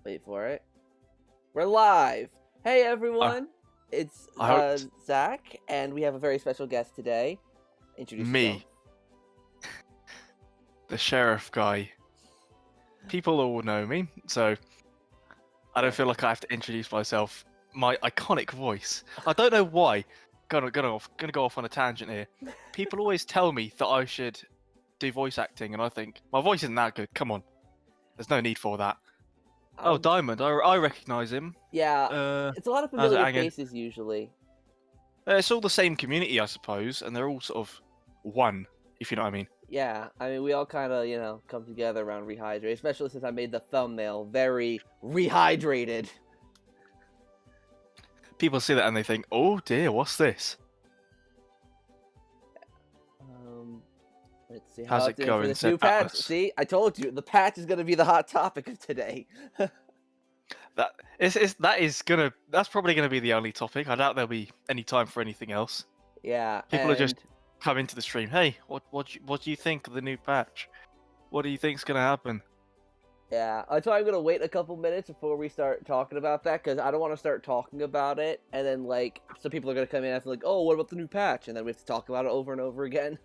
Wait for it. We're live. Hey everyone, it's Zach, and we have a very special guest today. Introduce yourself. Me, the sheriff guy. People all know me, so I don't feel like I have to introduce myself. My iconic voice. I don't know why. Gonna go off on a tangent here. People always tell me that I should do voice acting, and I think my voice isn't that good. Come on, there's no need for that. Oh, Diamond, I recognise him. Yeah, it's a lot of familiar faces usually. It's all the same community, I suppose, and they're all sort of one, if you know what I mean. Yeah, I mean, we all kind of, come together around Rehydrated, especially since I made the thumbnail very rehydrated. People see that and they think, oh dear, what's this? Let's see. How's it going? For this new patch. See, I told you, the patch is going to be the hot topic of today. That's probably gonna be the only topic. I doubt there'll be any time for anything else. Yeah, people are just come into the stream. Hey, what do you think of the new patch? What do you think's gonna happen? Yeah, that's why I'm gonna wait a couple minutes before we start talking about that, because I don't want to start talking about it and then some people are gonna come in and like, oh, what about the new patch? And then we have to talk about it over and over again.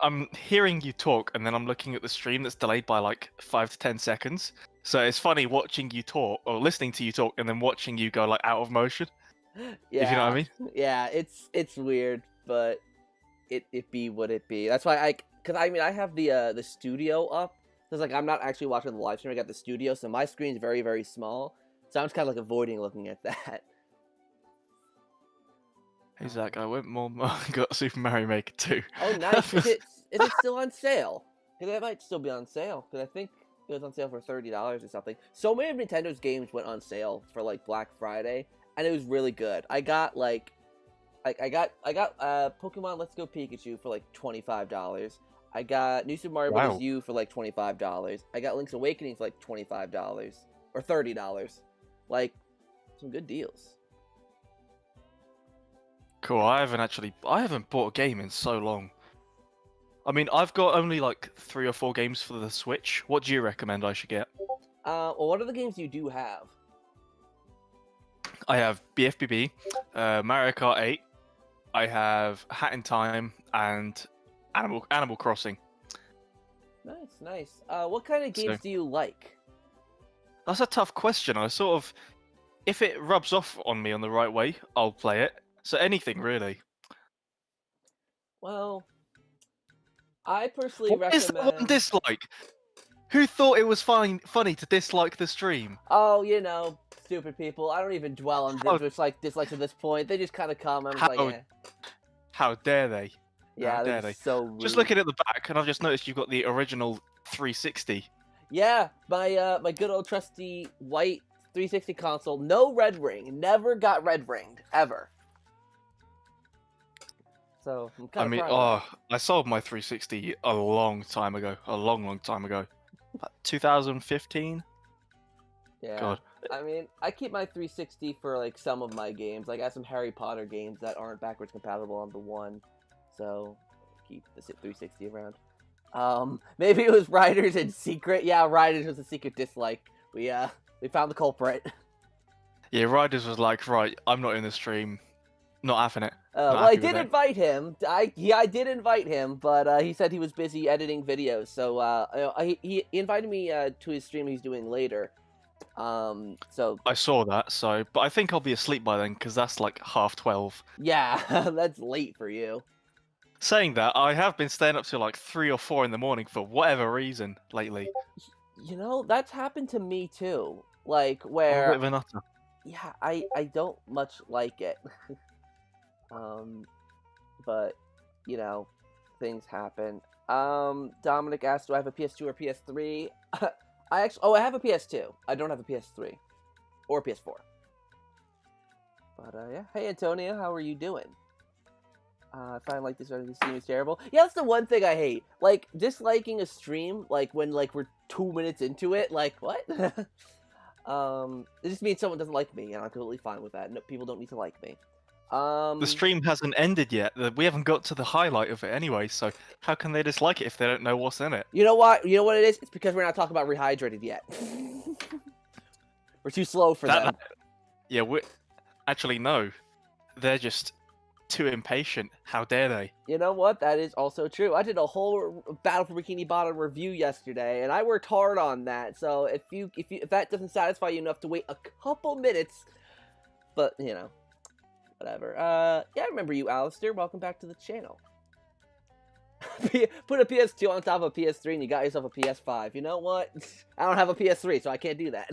I'm hearing you talk, and then I'm looking at the stream that's delayed by like 5 to 10 seconds. So it's funny watching you talk, or listening to you talk, and then watching you go like out of motion. Yeah, if you know what I mean. Yeah, it's weird, but it be what it be. That's why I have the studio up. So it's like I'm not actually watching the live stream. I got the studio, so my screen's very, very small. So I'm just kind of like avoiding looking at that. Hey Zach, I went more got Super Mario Maker 2. Oh nice! Is it still on sale? Because it might still be on sale. Because I think it was on sale for $30 or something. So many of Nintendo's games went on sale for like Black Friday, and it was really good. I got Pokemon Let's Go Pikachu for like $25. I got New Super Mario Bros. U for like $25. I got Link's Awakening for like $25 or $30. Like some good deals. Cool. I haven't bought a game in so long. I mean, I've got only like 3 or 4 games for the Switch. What do you recommend I should get? Well, what are the games you do have? I have BFBB, Mario Kart 8. I have Hat in Time and Animal Crossing. Nice. What kind of games do you like? That's a tough question. If it rubs off on me on the right way, I'll play it. So anything, really. Well, I personally recommend... Is that one dislike? Who thought it was funny to dislike the stream? Oh, stupid people. I don't even dwell on dislikes at this point. They just kind of come and I'm like, eh. How dare they? Yeah, how dare they? So rude. Just looking at the back, and I've just noticed you've got the original 360. Yeah, my good old trusty white 360 console. No red ring. Never got red ringed ever. So I'm kind of proud. I sold my 360 a long time ago. A long time ago. 2015. Yeah. God. I mean, I keep my 360 for like some of my games. Like I have some Harry Potter games that aren't backwards compatible on the one, so keep the 360 around. Maybe it was Riders in secret. Yeah, Riders was a secret dislike. We found the culprit. Yeah, Riders was like, right, I'm not in the stream. Not having it. Well, I did invite him. I did invite him, but he said he was busy editing videos. So he invited me to his stream he's doing later. So I saw that. But I think I'll be asleep by then because that's like 12:30. Yeah, that's late for you. Saying that, I have been staying up till like 3 or 4 in the morning for whatever reason lately. That's happened to me too. Like where. I'm a bit of an utter. Yeah, I don't much like it. But things happen. Dominic asked, do I have a PS2 or PS3? I have a PS2. I don't have a PS3 or PS4. But yeah, hey Antonia, how are you doing? I find like this stream is terrible. Yeah, that's the one thing I hate. Like disliking a stream, like when we're 2 minutes into it. Like what? It just means someone doesn't like me, and I'm completely fine with that. No, people don't need to like me. The stream hasn't ended yet. We haven't got to the highlight of it anyway, so how can they dislike it if they don't know what's in it? You know what? You know what it is? It's because we're not talking about Rehydrated yet. We're too slow for them. Yeah, actually no. They're just too impatient. How dare they? You know what? That is also true. I did a whole Battle for Bikini Bottom review yesterday, and I worked hard on that. So if that doesn't satisfy you enough to wait a couple minutes, but you know, whatever. Yeah, I remember you, Alistair. Welcome back to the channel. Put a PS2 on top of a PS3, and you got yourself a PS5. You know what? I don't have a PS3, so I can't do that.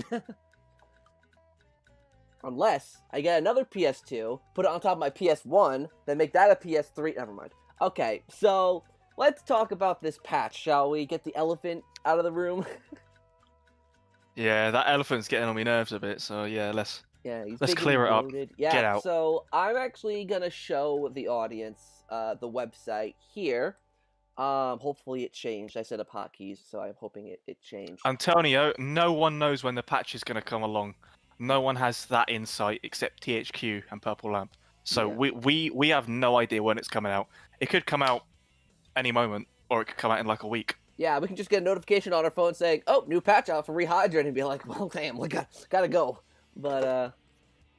Unless I get another PS2, put it on top of my PS1, then make that a PS3. Never mind. Okay, so let's talk about this patch, shall we? Get the elephant out of the room. Yeah, that elephant's getting on my nerves a bit. So yeah, let's clear it up. Yeah, get out. So I'm actually gonna show the audience the website here. Hopefully it changed. I set up hotkeys, so I'm hoping it changed. Antonio, no one knows when the patch is gonna come along. No one has that insight except THQ and Purple Lamp. So yeah. we have no idea when it's coming out. It could come out any moment, or it could come out in like a week. Yeah, we can just get a notification on our phone saying, "Oh, new patch out for Rehydrated," and be like, "Well, damn, we gotta go." But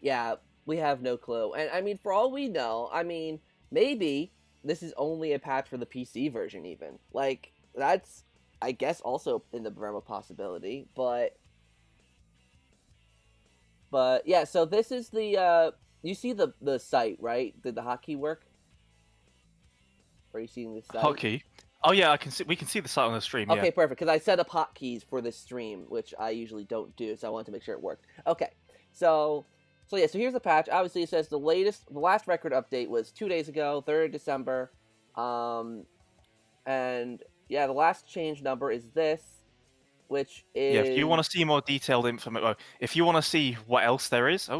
yeah, we have no clue. And I mean, for all we know, I mean, maybe this is only a patch for the PC version. Even like that's, I guess, also in the realm of possibility. But yeah, so this is the you see the site, right? Did the hotkey work? Are you seeing the site? Hotkey? Oh yeah, I can see. We can see the site on the stream. Okay, yeah. Perfect. Because I set up hotkeys for this stream, which I usually don't do, so I wanted to make sure it worked. Okay, so yeah, so here's the patch. Obviously, it says the last record update was 2 days ago, 3rd of December, and yeah, the last change number is this. Which is... Yeah, if you want to see more detailed information, if you want to see what else there is,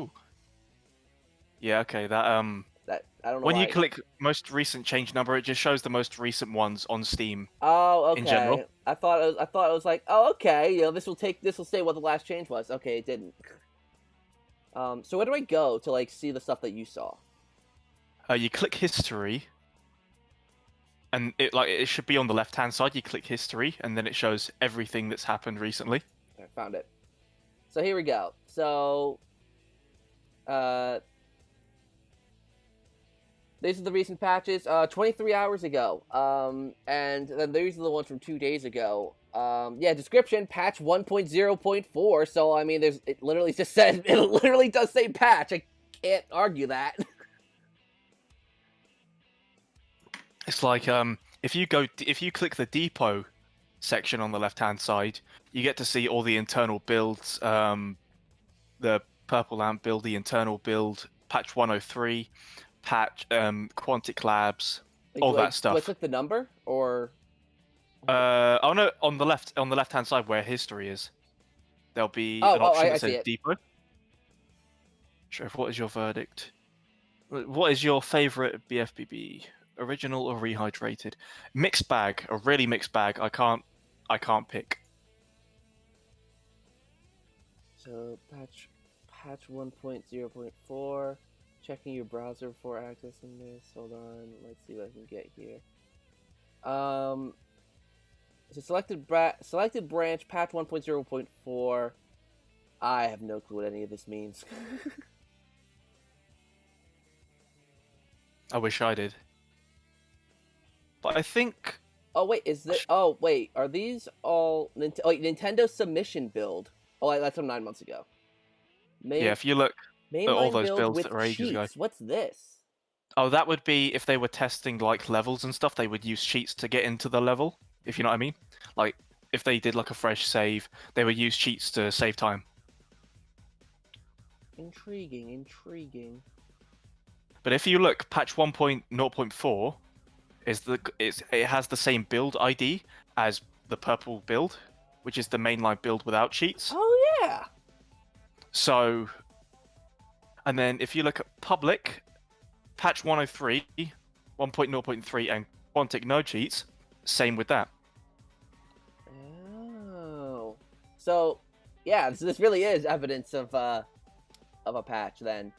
yeah, okay, that I don't know when you click most recent change number, it just shows the most recent ones on Steam. Oh, okay. In general. I thought it was like, oh, okay, you know, this will say what the last change was. Okay, it didn't. So where do I go to like see the stuff that you saw? You click history. And it should be on the left-hand side. You click history, and then it shows everything that's happened recently. I found it. So here we go. So, these are the recent patches. 23 hours ago. And then these are the ones from 2 days ago. Yeah, description: patch 1.0.4. So I mean, it literally just says it literally does say patch. I can't argue that. It's like if you click the depot section on the left-hand side, you get to see all the internal builds. The Purple Lamp build, the internal build, patch 103, patch Quantic Labs, all that stuff. Do I click the number or? Oh no, on the left-hand side where history is, there'll be an option that says depot. Sheriff, what is your verdict? What is your favorite BFBB? Original or rehydrated? Mixed bag, a really mixed bag. I can't pick. So patch 1.0.4. Checking your browser before accessing this. Hold on, let's see what I can get here. So selected branch patch 1.0.4. I have no clue what any of this means. I wish I did. But I think... Oh, wait, Oh, wait, are these all... Nintendo submission build. Oh, that's from 9 months ago. Yeah, if you look at all those builds that were ages ago. What's this? Oh, that would be if they were testing, like, levels and stuff, they would use cheats to get into the level, if you know what I mean. Like, if they did, like, a fresh save, they would use cheats to save time. Intriguing. But if you look, patch 1.0.4... it has the same build ID as the purple build, which is the mainline build without cheats. Oh yeah. So, and then if you look at public, patch 103, 1.0.3, and Quantic no cheats, same with that. Oh, so yeah, this really is evidence of a patch then.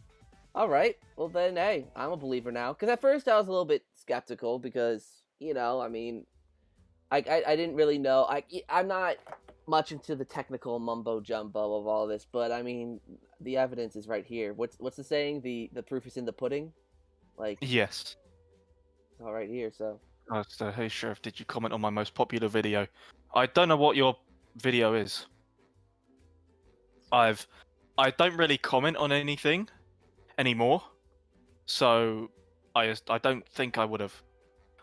All right. Well, then, hey, I'm a believer now. Because at first I was a little bit skeptical because, I mean, I didn't really know. I'm not much into the technical mumbo jumbo of all this, but I mean, the evidence is right here. What's the saying? The proof is in the pudding. Like, Yes. it's all right here. So So, hey, Sheriff, did you comment on my most popular video? I don't know what your video is. I don't really comment on anything anymore, so I don't think I would have.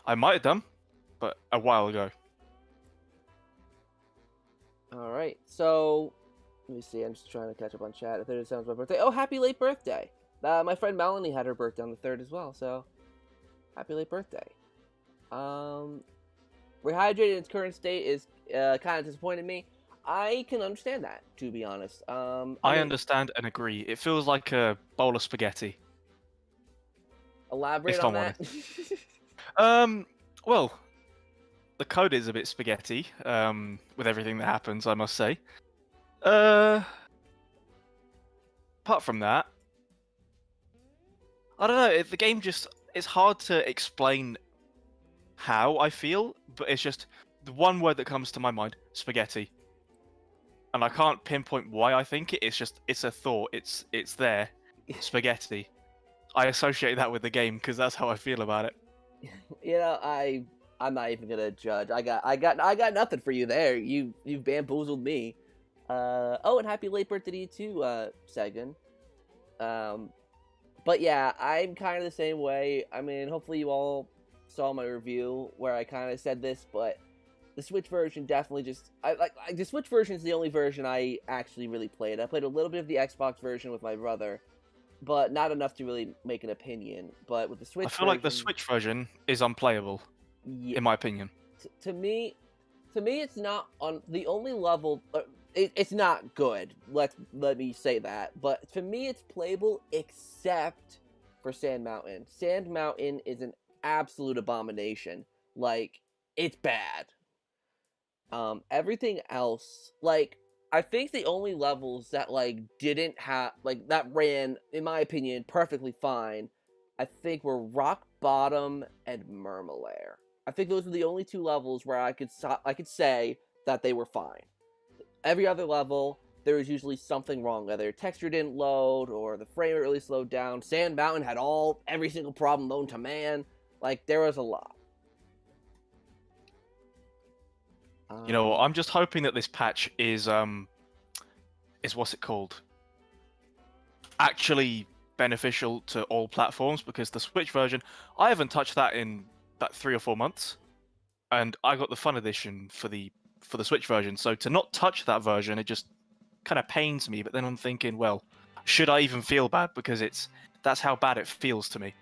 I might have done, but a while ago. all right. So let me see. I'm just trying to catch up on chat. The 3rd of December is my birthday. Oh, happy late birthday! My friend Melanie had her birthday on the 3rd as well. So happy late birthday. Rehydrated in its current state is kind of disappointed me. I can understand that, to be honest. I mean, understand and agree. It feels like a bowl of spaghetti. elaborate If on I'm that. Well, the code is a bit spaghetti. With everything that happens, I must say. Apart from that, I don't know. The game it's hard to explain how I feel, but it's just the one word that comes to my mind: spaghetti. And I can't pinpoint why I think it. It's a thought. It's there, spaghetti. I associate that with the game because that's how I feel about it. I'm not even gonna judge. I got nothing for you there. You've bamboozled me. Oh, and happy late birthday to you too, Sagan. But yeah, I'm kind of the same way. I mean, hopefully you all saw my review where I kind of said this, but the Switch version definitely the Switch version is the only version I actually really played. I played a little bit of the Xbox version with my brother, but not enough to really make an opinion. But with the Switch I feel like the Switch version is unplayable, yeah, in my opinion. to me, it's not on the only level. It's not good. Let me say that. But to me, it's playable except for Sand Mountain. Sand Mountain is an absolute abomination. Like, it's bad. Everything else, like, I think the only levels that didn't have that ran, in my opinion, perfectly fine, I think were Rock Bottom and Murmalair. I think those were the only 2 levels where I could say that they were fine. Every other level, there was usually something wrong, whether texture didn't load or the frame rate really slowed down. Sand Mountain had every single problem known to man. Like, there was a lot. You know, I'm just hoping that this patch is what's it called? Actually beneficial to all platforms, because the Switch version, I haven't touched that in about 3 or 4 months, and I got the Fun Edition for the Switch version. So to not touch that version, it just kind of pains me. But then I'm thinking, well, should I even feel bad, because that's how bad it feels to me.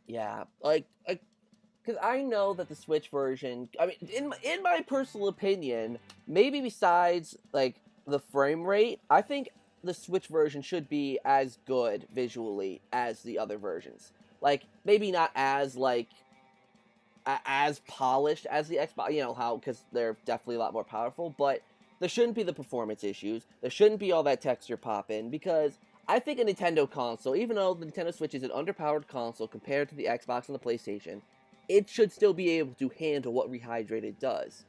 Yeah, because I know that the Switch version, I mean, in my personal opinion, maybe besides the frame rate, I think the Switch version should be as good visually as the other versions. Like, maybe not as as polished as the Xbox, because they're definitely a lot more powerful, but there shouldn't be the performance issues. There shouldn't be all that texture pop-in, because I think a Nintendo console, even though the Nintendo Switch is an underpowered console compared to the Xbox and the PlayStation, it should still be able to handle what Rehydrated does.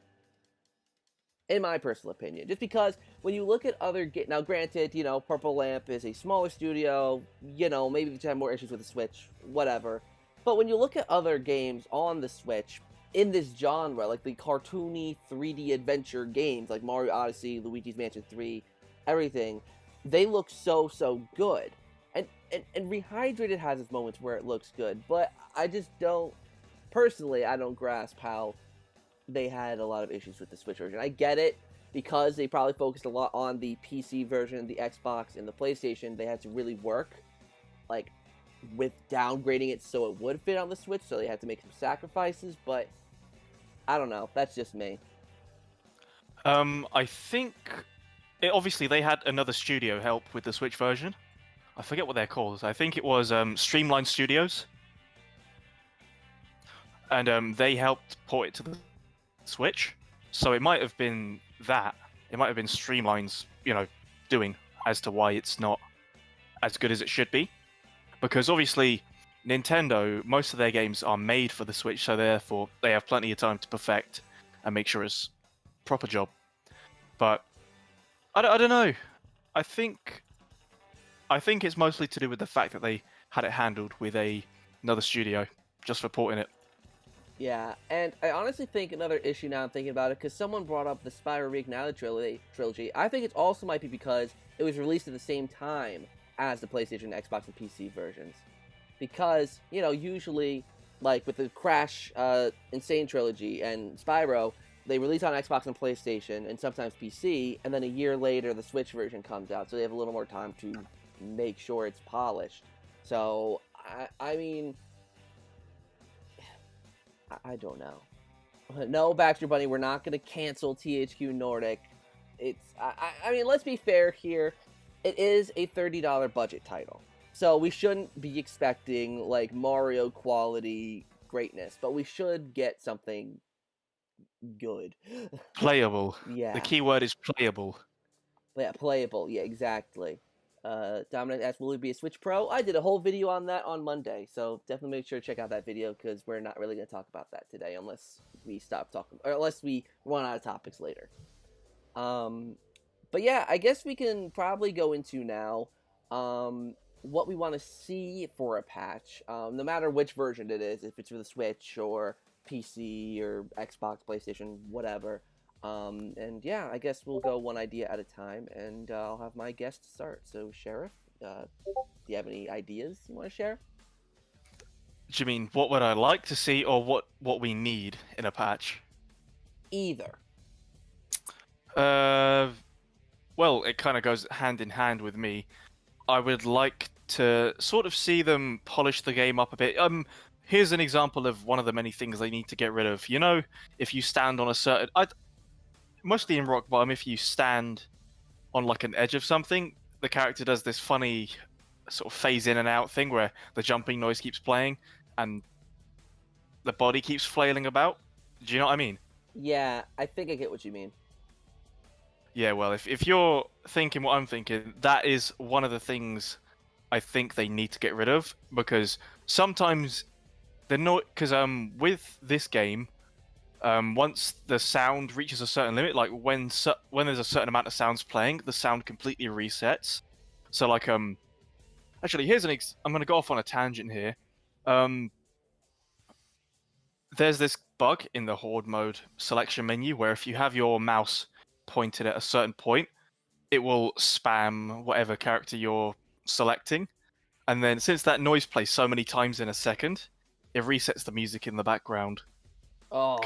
In my personal opinion. Just because when you look at other now granted, Purple Lamp is a smaller studio, maybe they have more issues with the Switch, whatever. But when you look at other games on the Switch in this genre, like the cartoony 3D adventure games like Mario Odyssey, Luigi's Mansion 3, everything, they look so good. And Rehydrated has its moments where it looks good, but I just don't personally, I don't grasp how they had a lot of issues with the Switch version. I get it, because they probably focused a lot on the PC version, the Xbox, and the PlayStation. They had to really work, with downgrading it so it would fit on the Switch, so they had to make some sacrifices, but I don't know. That's just me. I think obviously they had another studio help with the Switch version. I forget what they're called. I think it was Streamline Studios. And they helped port it to the Switch. So it might have been that. It might have been Streamline's, doing as to why it's not as good as it should be. because obviously Nintendo, most of their games are made for the Switch, so therefore they have plenty of time to perfect and make sure it's a proper job. But I don't know. I think it's mostly to do with the fact that they had it handled with another studio just for porting it. Yeah, and I honestly think another issue now I'm thinking about it, because someone brought up the Spyro Reignited trilogy. I think it also might be because it was released at the same time as the PlayStation, Xbox, and PC versions. Because, you know, usually, like with the Crash Insane trilogy and Spyro, they release on Xbox and PlayStation, and sometimes PC, and then a year later the Switch version comes out, so they have a little more time to make sure it's polished. So, I mean... I don't know. No, Baxter Bunny, we're not going to cancel THQ Nordic. I mean, let's be fair here. It is a $30 budget title. So we shouldn't be expecting, like, Mario quality greatness. But we should get something good. Playable. Yeah. The key word is playable. Yeah, playable. Yeah, exactly. Dominic asked, will it be a Switch Pro? I did a whole video on that on Monday, so definitely make sure to check out that video, because we're not really going to talk about that today unless we stop talking, or unless we run out of topics later. But yeah, I guess we can probably go into now what we want to see for a patch, no matter which version it is, if it's for the Switch or PC or Xbox, PlayStation, whatever. And yeah, I guess we'll go one idea at a time, and I'll have my guest start. So, Sheriff, do you have any ideas you want to share? Do you mean what would I like to see, or what we need in a patch? Either. Well, it kind of goes hand in hand with me. I would like to sort of see them polish the game up a bit. Here's an example of one of the many things they need to get rid of. You know, if you stand on a certain... mostly in Rock Bottom, if you stand on like an edge of something, the character does this funny sort of phase in and out thing where the jumping noise keeps playing and the body keeps flailing about. Do you know what I mean? Yeah, I think I get what you mean. Yeah, well, if you're thinking what I'm thinking, that is one of the things I think they need to get rid of, because sometimes they're not... Because with this game, once the sound reaches a certain limit, like when there's a certain amount of sounds playing, the sound completely resets. So like actually, here's I'm gonna go off on a tangent here. There's this bug in the Horde mode selection menu where if you have your mouse pointed at a certain point, it will spam whatever character you're selecting, and then since that noise plays so many times in a second, it resets the music in the background. Oh.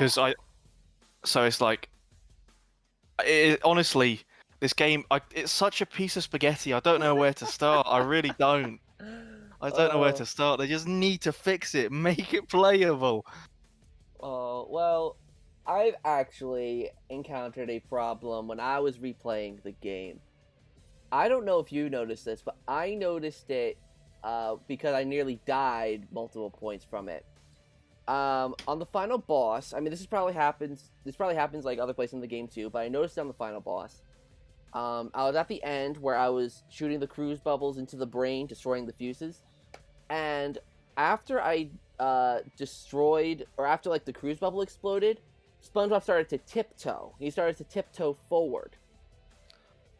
So it's like, honestly, this game, it's such a piece of spaghetti. I don't know where to start. I really don't. I don't know where to start. They just need to fix it, make it playable. Oh, well, I've actually encountered a problem when I was replaying the game. I don't know if you noticed this, but I noticed it because I nearly died multiple points from it. On the final boss, I mean, this probably happens like other places in the game too, but I noticed it on the final boss. I was at the end where I was shooting the cruise bubbles into the brain, destroying the fuses, and after I destroyed, or after like the cruise bubble exploded, SpongeBob started to tiptoe. He started to tiptoe forward.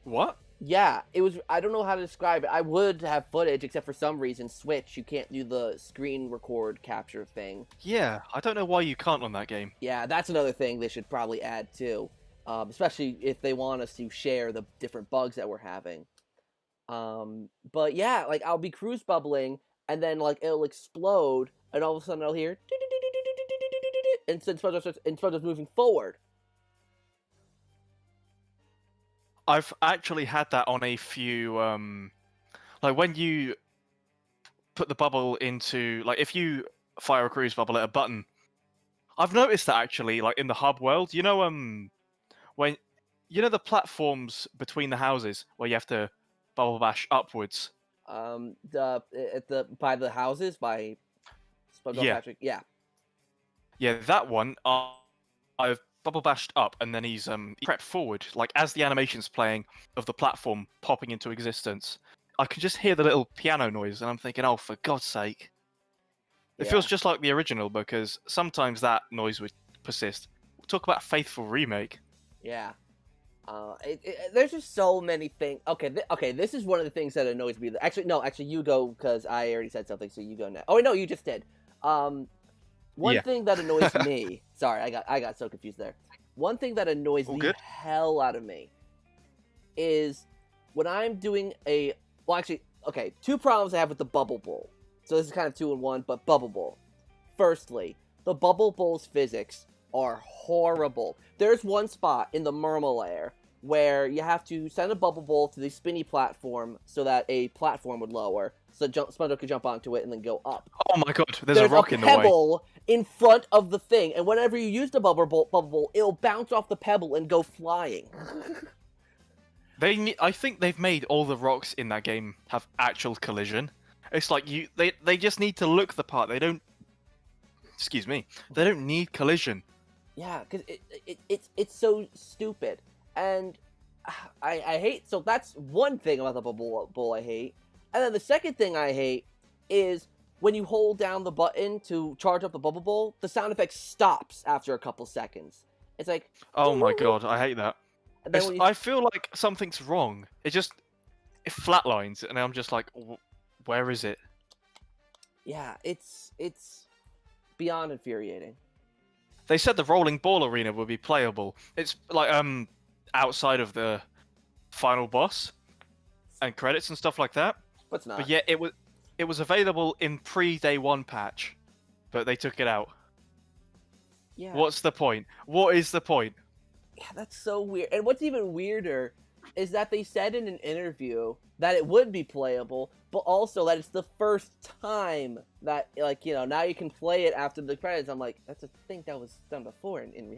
What? Yeah, it was... I don't know how to describe it. I would have footage, except for some reason, Switch, you can't do the screen record capture thing. Yeah, I don't know why you can't on that game. Yeah, that's another thing they should probably add, too. Especially if they want us to share the different bugs that we're having. But yeah, like, I'll be cruise bubbling, and then, like, it'll explode, and all of a sudden I'll hear... And SpongeBob's moving forward. I've actually had that on a few, like when you put the bubble into, like if you fire a cruise bubble at a button, I've noticed that actually, like in the hub world, you know, when, you know the platforms between the houses where you have to bubble bash upwards? By the houses, by SpongeBob Patrick, yeah. Yeah, that one, I've bubble bashed up, and then he's crept forward, like as the animation's playing of the platform popping into existence, I can just hear the little piano noise, and I'm thinking, oh, for God's sake. It Yeah. feels just like the original, because sometimes that noise would persist. We'll talk about a faithful remake. Yeah. There's just so many things. Okay, this is one of the things that annoys me. Actually, no, you go, because I already said something, so you go now. Oh, wait, no, you just did. One Yeah. thing that annoys me. Sorry, I got so confused there. One thing that annoys All the good? hell out of me is when I'm doing a. Well, actually, okay, two problems I have with the Bubble Bowl. So this is kind of 2 in 1, but Bubble Bowl. Firstly, the Bubble Bowl's physics are horrible. There's one spot in the Murmur layer where you have to send a Bubble Bowl to the spinny platform so that a platform would lower, so SpongeBob could jump onto it and then go up. Oh my God, there's a rock in the way. pebble in front of the thing, and whenever you use the Bubble Bowl, it'll bounce off the pebble and go flying. I think they've made all the rocks in that game have actual collision. It's like they just need to look the part. They don't. Excuse me. They don't need collision. Yeah, because it's so stupid, and I hate. So that's one thing about the Bubble Bowl I hate, and then the second thing I hate is when you hold down the button to charge up the Bubble Bowl, the sound effect stops after a couple seconds. It's like, Oh my God, I hate that. and then when you, I feel like something's wrong. It flatlines, and I'm just like, where is it? yeah, it's beyond infuriating. They said the rolling ball arena would be playable. It's like outside of the final boss and credits and stuff like that. But it's not. But yeah, it was available in pre-day 1 patch, but they took it out. Yeah. What's the point? What is the point? Yeah, that's so weird. And what's even weirder is that they said in an interview that it would be playable, but also that it's the first time that, like, you know, now you can play it after the credits. I'm like, that's a thing that was done before in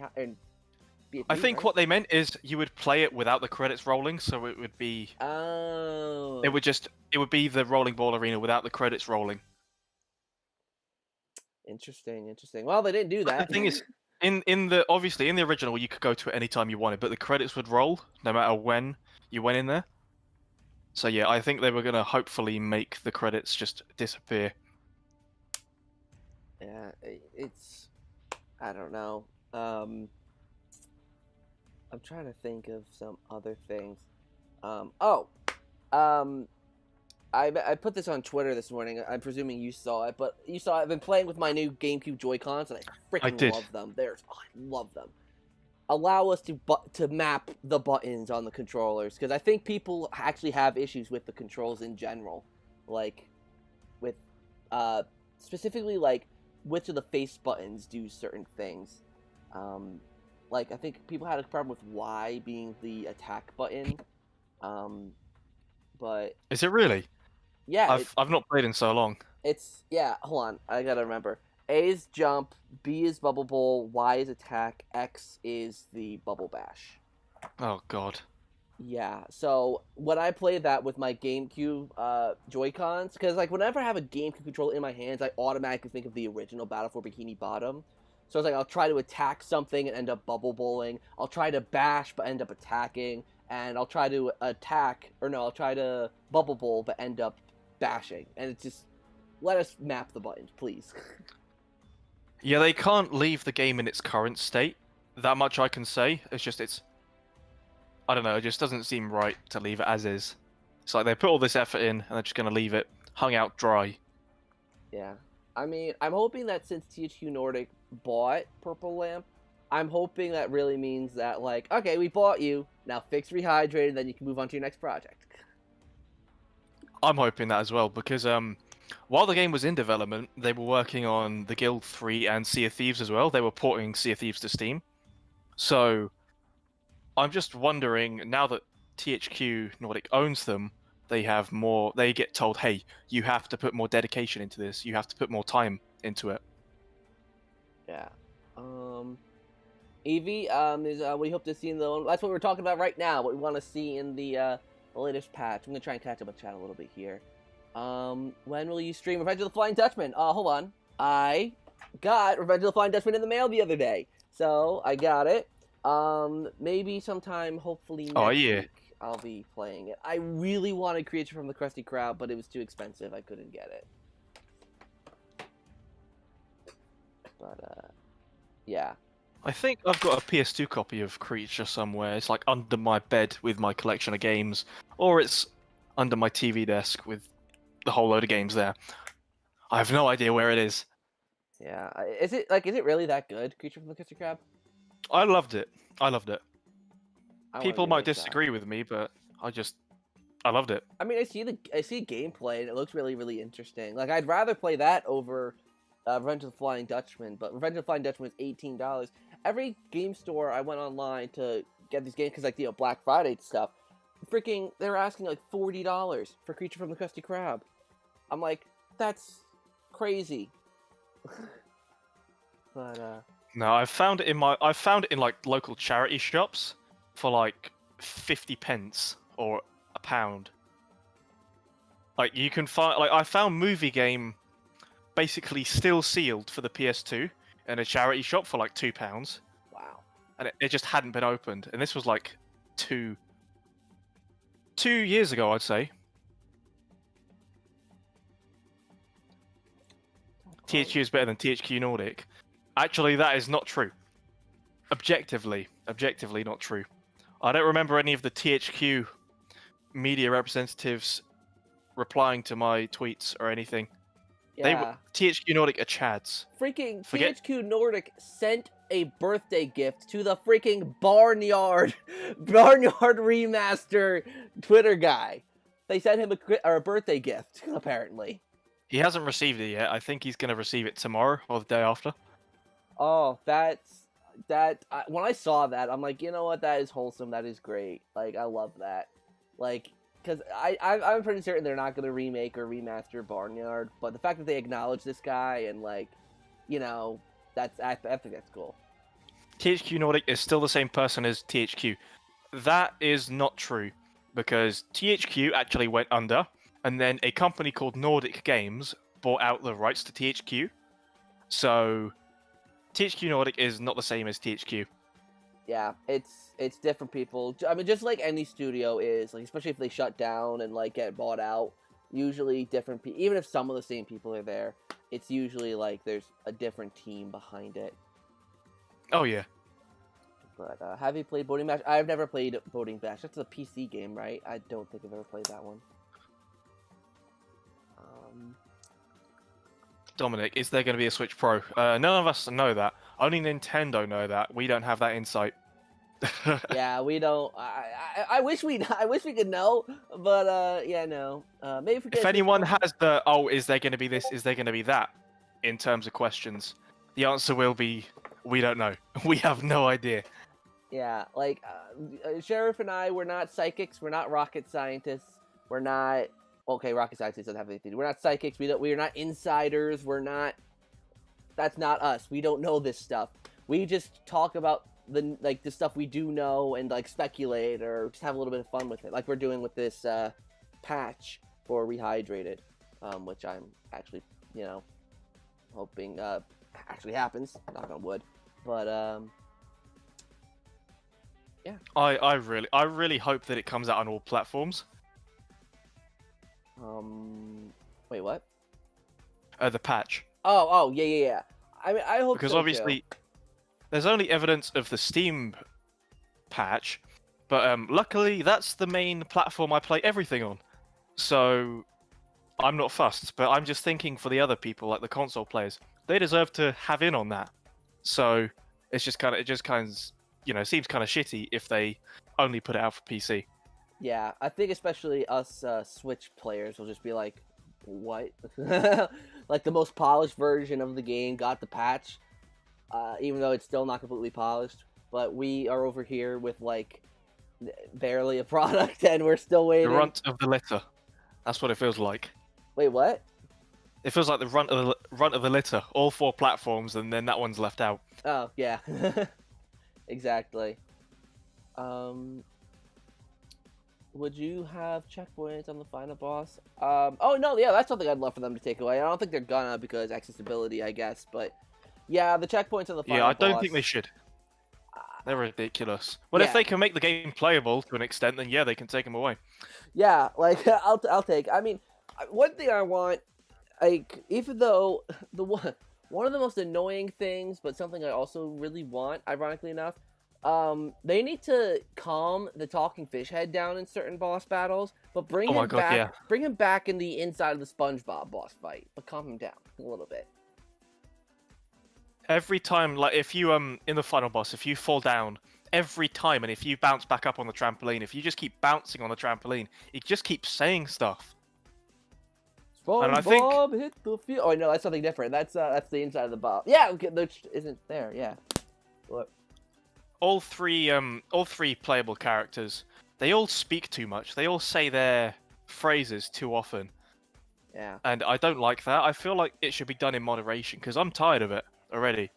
BFBB, I think right? what they meant is you would play it without the credits rolling, so it would be. Oh. It would be the rolling ball arena without the credits rolling. Interesting. Well, they didn't do that. The thing is, obviously in the original you could go to it anytime you wanted, but the credits would roll no matter when you went in there. So yeah, I think they were gonna hopefully make the credits just disappear. Yeah, it's. I don't know. I'm trying to think of some other things. I put this on Twitter this morning. I'm presuming you saw it, but you saw I've been playing with my new GameCube Joy-Cons, and I freaking did. love them. I love them. Allow us to map the buttons on the controllers, because I think people actually have issues with the controls in general, like with specifically like which of the face buttons do certain things. Like I think people had a problem with Y being the attack button. But Is it really? yeah, I've not played in so long. Hold on, I gotta remember. A is jump, B is bubble bowl, Y is attack, X is the bubble bash. Oh God. Yeah, so when I play that with my GameCube Joy-Cons, because like whenever I have a GameCube controller in my hands, I automatically think of the original Battle for Bikini Bottom. So it's like I'll try to attack something and end up bubble bowling. I'll try to bash but end up attacking, and I'll try to I'll try to bubble bowl but end up bashing. And it's just, let us map the buttons, please. Yeah, they can't leave the game in its current state. That much I can say. I don't know, it just doesn't seem right to leave it as is. It's like they put all this effort in, and they're just going to leave it hung out dry. Yeah. I mean, I'm hoping that since THQ Nordic bought Purple Lamp, I'm hoping that really means that, like, okay, we bought you, now fix Rehydrated, then you can move on to your next project. I'm hoping that as well, because while the game was in development, they were working on the Guild 3 and Sea of Thieves as well. They were porting Sea of Thieves to Steam. So, I'm just wondering, now that THQ Nordic owns them, they get told, hey, you have to put more dedication into this, you have to put more time into it. Yeah. Evie, we hope to see in that's what we're talking about right now, what we want to see in the latest patch. I'm going to try and catch up with chat a little bit here. When will you stream Revenge of the Flying Dutchman? Hold on. I got Revenge of the Flying Dutchman in the mail the other day. So, I got it. Maybe sometime, hopefully Oh, next yeah. week, I'll be playing it. I really wanted Creature from the Krusty Krab, but it was too expensive. I couldn't get it. But, yeah. I think I've got a PS2 copy of Creature somewhere. It's like under my bed with my collection of games, or it's under my TV desk with the whole load of games there. I have no idea where it is. Yeah. Is it really that good, Creature from the Krusty Krab? I loved it. I loved it. I want a People might remake of that. disagree with me, but I loved it. I mean, I see gameplay, and it looks really, really interesting. Like, I'd rather play that over Revenge of the Flying Dutchman, but Revenge of the Flying Dutchman is $18. Every game store I went online to get these games, because, like, Black Friday stuff, freaking, they were asking, like, $40 for Creature from the Krusty Krab. I'm like, that's crazy. But, No, I found it in like local charity shops for like 50 pence or a pound. Like you can find, like I found Movie Game basically still sealed for the PS2 in a charity shop for like £2, wow. and it just hadn't been opened. And this was like two years ago, I'd say. THQ is better than THQ Nordic. Actually, that is not true. Objectively not true. I don't remember any of the THQ media representatives replying to my tweets or anything. Yeah. THQ Nordic are chads. Freaking THQ Nordic sent a birthday gift to the freaking Barnyard Remaster Twitter guy. They sent him a birthday gift, apparently. He hasn't received it yet. I think he's going to receive it tomorrow or the day after. Oh, when I saw that, I'm like, you know what? That is wholesome. That is great. Like, I love that. Like, because I'm pretty certain they're not going to remake or remaster Barnyard, but the fact that they acknowledge this guy and, like, I think that's cool. THQ Nordic is still the same person as THQ. That is not true, because THQ actually went under, and then a company called Nordic Games bought out the rights to THQ. So THQ Nordic is not the same as THQ. Yeah, it's different people. I mean, just like any studio is, like, especially if they shut down and, like, get bought out, usually different people, even if some of the same people are there, it's usually like there's a different team behind it. Oh yeah. But have you played Boating Bash? I've never played Boating Bash. That's a PC game, right? I don't think I've ever played that one. Dominic, is there going to be a Switch Pro? None of us know that. Only Nintendo know that. We don't have that insight. Yeah, we don't. I wish we could know, but yeah, no. Maybe if anyone has the is there going to be this? Is there going to be that? In terms of questions, the answer will be we don't know. We have no idea. Yeah, like Sheriff and I, we're not psychics. We're not rocket scientists. We're not. Okay, rocket scientists doesn't have anything to do. We're not psychics. We are not insiders. We're not. That's not us. We don't know this stuff. We just talk about the stuff we do know and like speculate or just have a little bit of fun with it, like we're doing with this patch for Rehydrated, which I'm actually hoping actually happens. Knock on wood. But yeah. I really hope that it comes out on all platforms. Wait, what? The patch. Oh, yeah. I mean, I hope because so, obviously too. There's only evidence of the Steam patch, but luckily that's the main platform I play everything on. So I'm not fussed, but I'm just thinking for the other people, like the console players, they deserve to have in on that. So it just kind of seems kind of shitty if they only put it out for PC. Yeah, I think especially us Switch players will just be like, what? Like the most polished version of the game got the patch, even though it's still not completely polished. But we are over here with like barely a product, and we're still waiting. The runt of the litter. That's what it feels like. Wait, what? It feels like the runt of the litter, all 4 platforms, and then that one's left out. Oh yeah, exactly. Would you have checkpoints on the final boss? Oh no, yeah, that's something I'd love for them to take away. I don't think they're gonna because accessibility, I guess. But yeah, the checkpoints on the final boss. Yeah, I don't think they should. They're ridiculous. Well, if Yeah. they can make the game playable to an extent, then yeah, they can take them away. Yeah, like I'll take. I mean, one thing I want, like, even though one of the most annoying things, but something I also really want, ironically enough, they need to calm the talking fish head down in certain boss battles, but bring Oh my him god, back. yeah. Bring him back in the inside of the SpongeBob boss fight, but calm him down a little bit. Every time, like if you in the final boss, if you fall down every time, and if you bounce back up on the trampoline, if you just keep bouncing on the trampoline, it just keeps saying stuff. And I think SpongeBob hit the field. Oh no, that's something different. That's the inside of the bob. Yeah, okay, which isn't there. Yeah. What? all three playable characters, they all speak too much. They all say their phrases too often, Yeah. and I don't like that. I feel like it should be done in moderation because I'm tired of it already.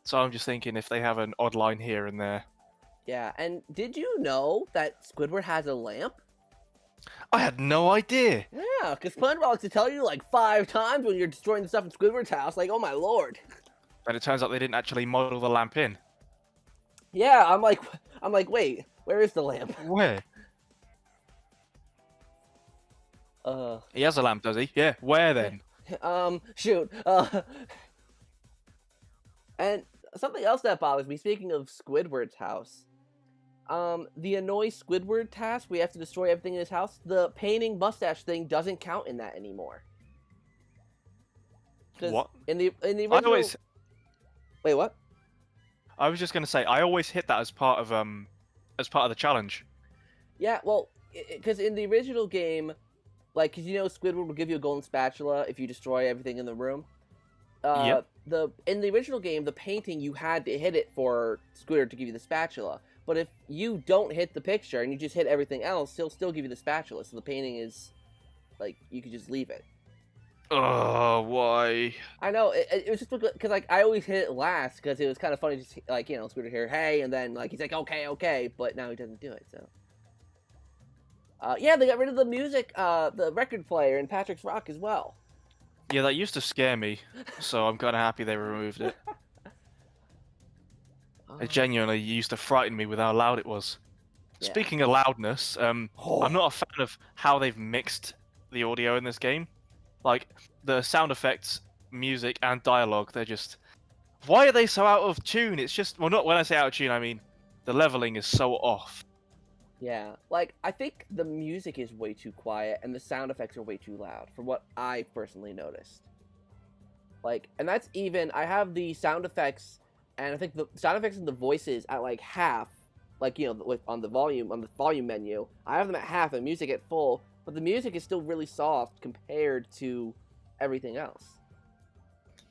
So I'm just thinking if they have an odd line here and there. Yeah, and did you know that Squidward has a lamp? I had no idea. Yeah, because SpongeBob likes to tell you like 5 times when you're destroying the stuff in Squidward's house. Like, oh my lord. But it turns out they didn't actually model the lamp in. Yeah, I'm like, wait, where is the lamp? Where? He has a lamp, does he? Yeah. Where then? Shoot. And something else that bothers me, speaking of Squidward's house, the annoy Squidward task, we have to destroy everything in his house, the painting mustache thing doesn't count in that anymore. What? In the original... Wait, what? I was just gonna say I always hit that as part of the challenge. Yeah, well, because in the original game, like, cause you know Squidward will give you a golden spatula if you destroy everything in the room. Yep. In the original game, the painting, you had to hit it for Squidward to give you the spatula. But if you don't hit the picture and you just hit everything else, he'll still give you the spatula. So the painting is, like, you could just leave it. Oh, why? I know, it was just because, like, I always hit it last because it was kind of funny, just, like, you know, Squidward here, hey, and then, like, he's like, okay, but now he doesn't do it, so. Yeah, they got rid of the music, the record player in Patrick's Rock as well. Yeah, that used to scare me, so I'm kind of happy they removed it. It genuinely used to frighten me with how loud it was. Yeah. Speaking of loudness, I'm not a fan of how they've mixed the audio in this game. Like, the sound effects, music, and dialogue, they're just... Why are they so out of tune? It's just... Well, not when I say out of tune, I mean the leveling is so off. Yeah, like, I think the music is way too quiet and the sound effects are way too loud, from what I personally noticed. Like, and that's even... I have the sound effects, and I think the sound effects and the voices at, like, half, like, you know, on the volume menu. I have them at half and music at full, but the music is still really soft compared to everything else.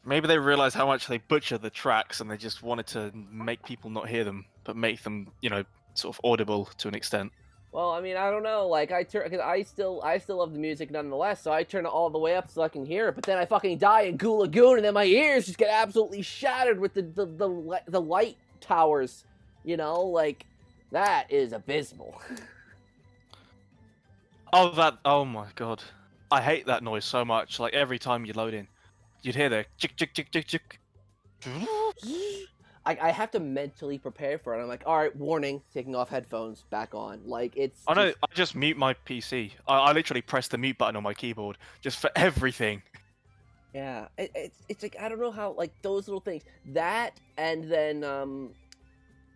Maybe they realized how much they butchered the tracks and they just wanted to make people not hear them, but make them, you know, sort of audible to an extent. Well, I mean, I don't know, like, because I still love the music nonetheless, so I turn it all the way up so I can hear it, but then I fucking die in Goo Lagoon, and then my ears just get absolutely shattered with the light towers, you know, like, that is abysmal. Oh my god. I hate that noise so much, like, every time you load in, you'd hear the chick, chick, chick, chick, chick. I have to mentally prepare for it. I'm like, all right, warning, taking off headphones, back on. Like, it's... I know, I just mute my PC. I literally press the mute button on my keyboard, just for everything. Yeah, it's like, I don't know how, like, those little things. That, and then,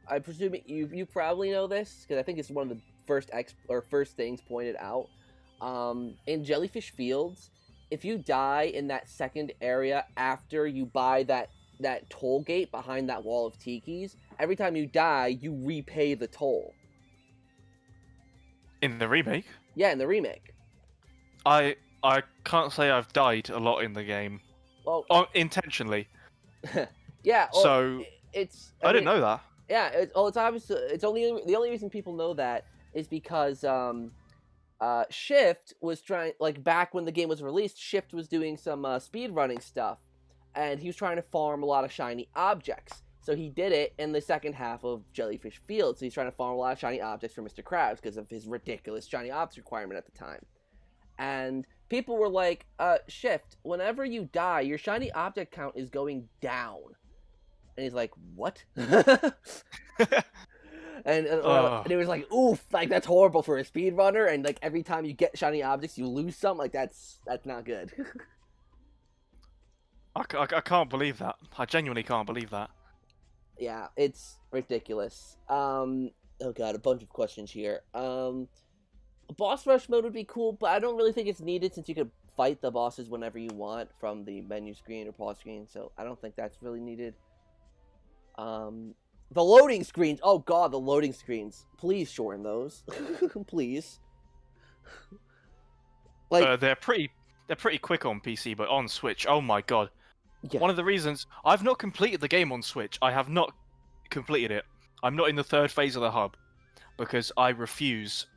I presume you probably know this, because I think it's one of the first things pointed out. In Jellyfish Fields, if you die in that second area after you buy that toll gate behind that wall of tikis, every time you die, you repay the toll. In the remake? Yeah, in the remake. I can't say I've died a lot in the game. Well, intentionally. Yeah. Well, so I didn't know that. Yeah. It's obvious. It's only the only reason people know that is because Shift was trying, like, back when the game was released, Shift was doing some speed running stuff. And he was trying to farm a lot of shiny objects. So he did it in the second half of Jellyfish Field. So he's trying to farm a lot of shiny objects for Mr. Krabs because of his ridiculous shiny objects requirement at the time. And people were like, Shift, whenever you die, your shiny object count is going down. And he's like, what? And Oh, it was like, oof, like that's horrible for a speedrunner. And like every time you get shiny objects, you lose some. Like that's not good. I can't believe that. I genuinely can't believe that. Yeah, it's ridiculous. Oh god, a bunch of questions here. Boss rush mode would be cool, but I don't really think it's needed since you could fight the bosses whenever you want from the menu screen or pause screen. So I don't think that's really needed. The loading screens. Oh god, the loading screens. Please shorten those. Please. Like They're pretty quick on PC, but on Switch, oh my god. yeah. One of the reasons I've not completed the game on Switch, I have not completed it. I'm not in the third phase of the hub because I refuse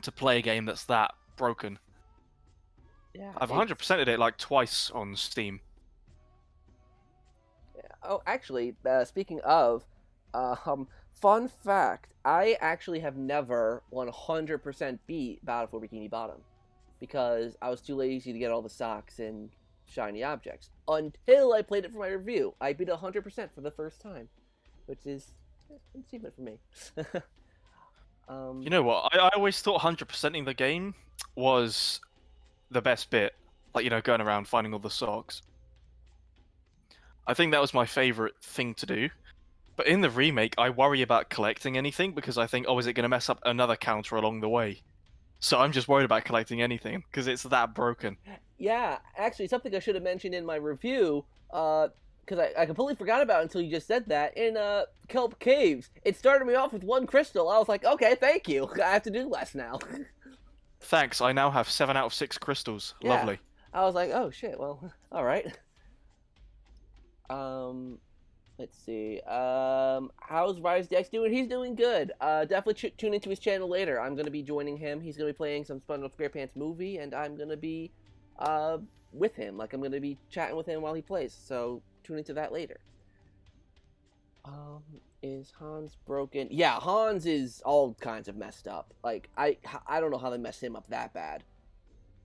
to play a game that's that broken. Yeah. I've 100%ed it like twice on Steam. Yeah. Oh, actually, speaking of, fun fact: I actually have never 100% beat Battlefield Bikini Bottom because I was too lazy to get all the socks and shiny objects until I played it for my review. I beat 100% for the first time, which is an achievement for me. You know what? I always thought 100%ing the game was the best bit. Like, you know, going around finding all the socks. I think that was my favorite thing to do. But in the remake, I worry about collecting anything because I think, oh, is it going to mess up another counter along the way? So I'm just worried about collecting anything because it's that broken. Yeah, actually, something I should have mentioned in my review, because I completely forgot about it until you just said that. In Kelp Caves, it started me off with 1 crystal. I was like, okay, thank you. I have to do less now. Thanks, I now have 7 out of 6 crystals. Yeah. Lovely. I was like, oh shit, well, alright. Let's see. How's Rise DX doing? He's doing good. Definitely tune into his channel later. I'm gonna be joining him. He's gonna be playing some SpongeBob SquarePants movie, and I'm gonna be with him. Like I'm gonna be chatting with him while he plays. So tune into that later. Is Hans broken? Yeah, Hans is all kinds of messed up. Like I don't know how they messed him up that bad,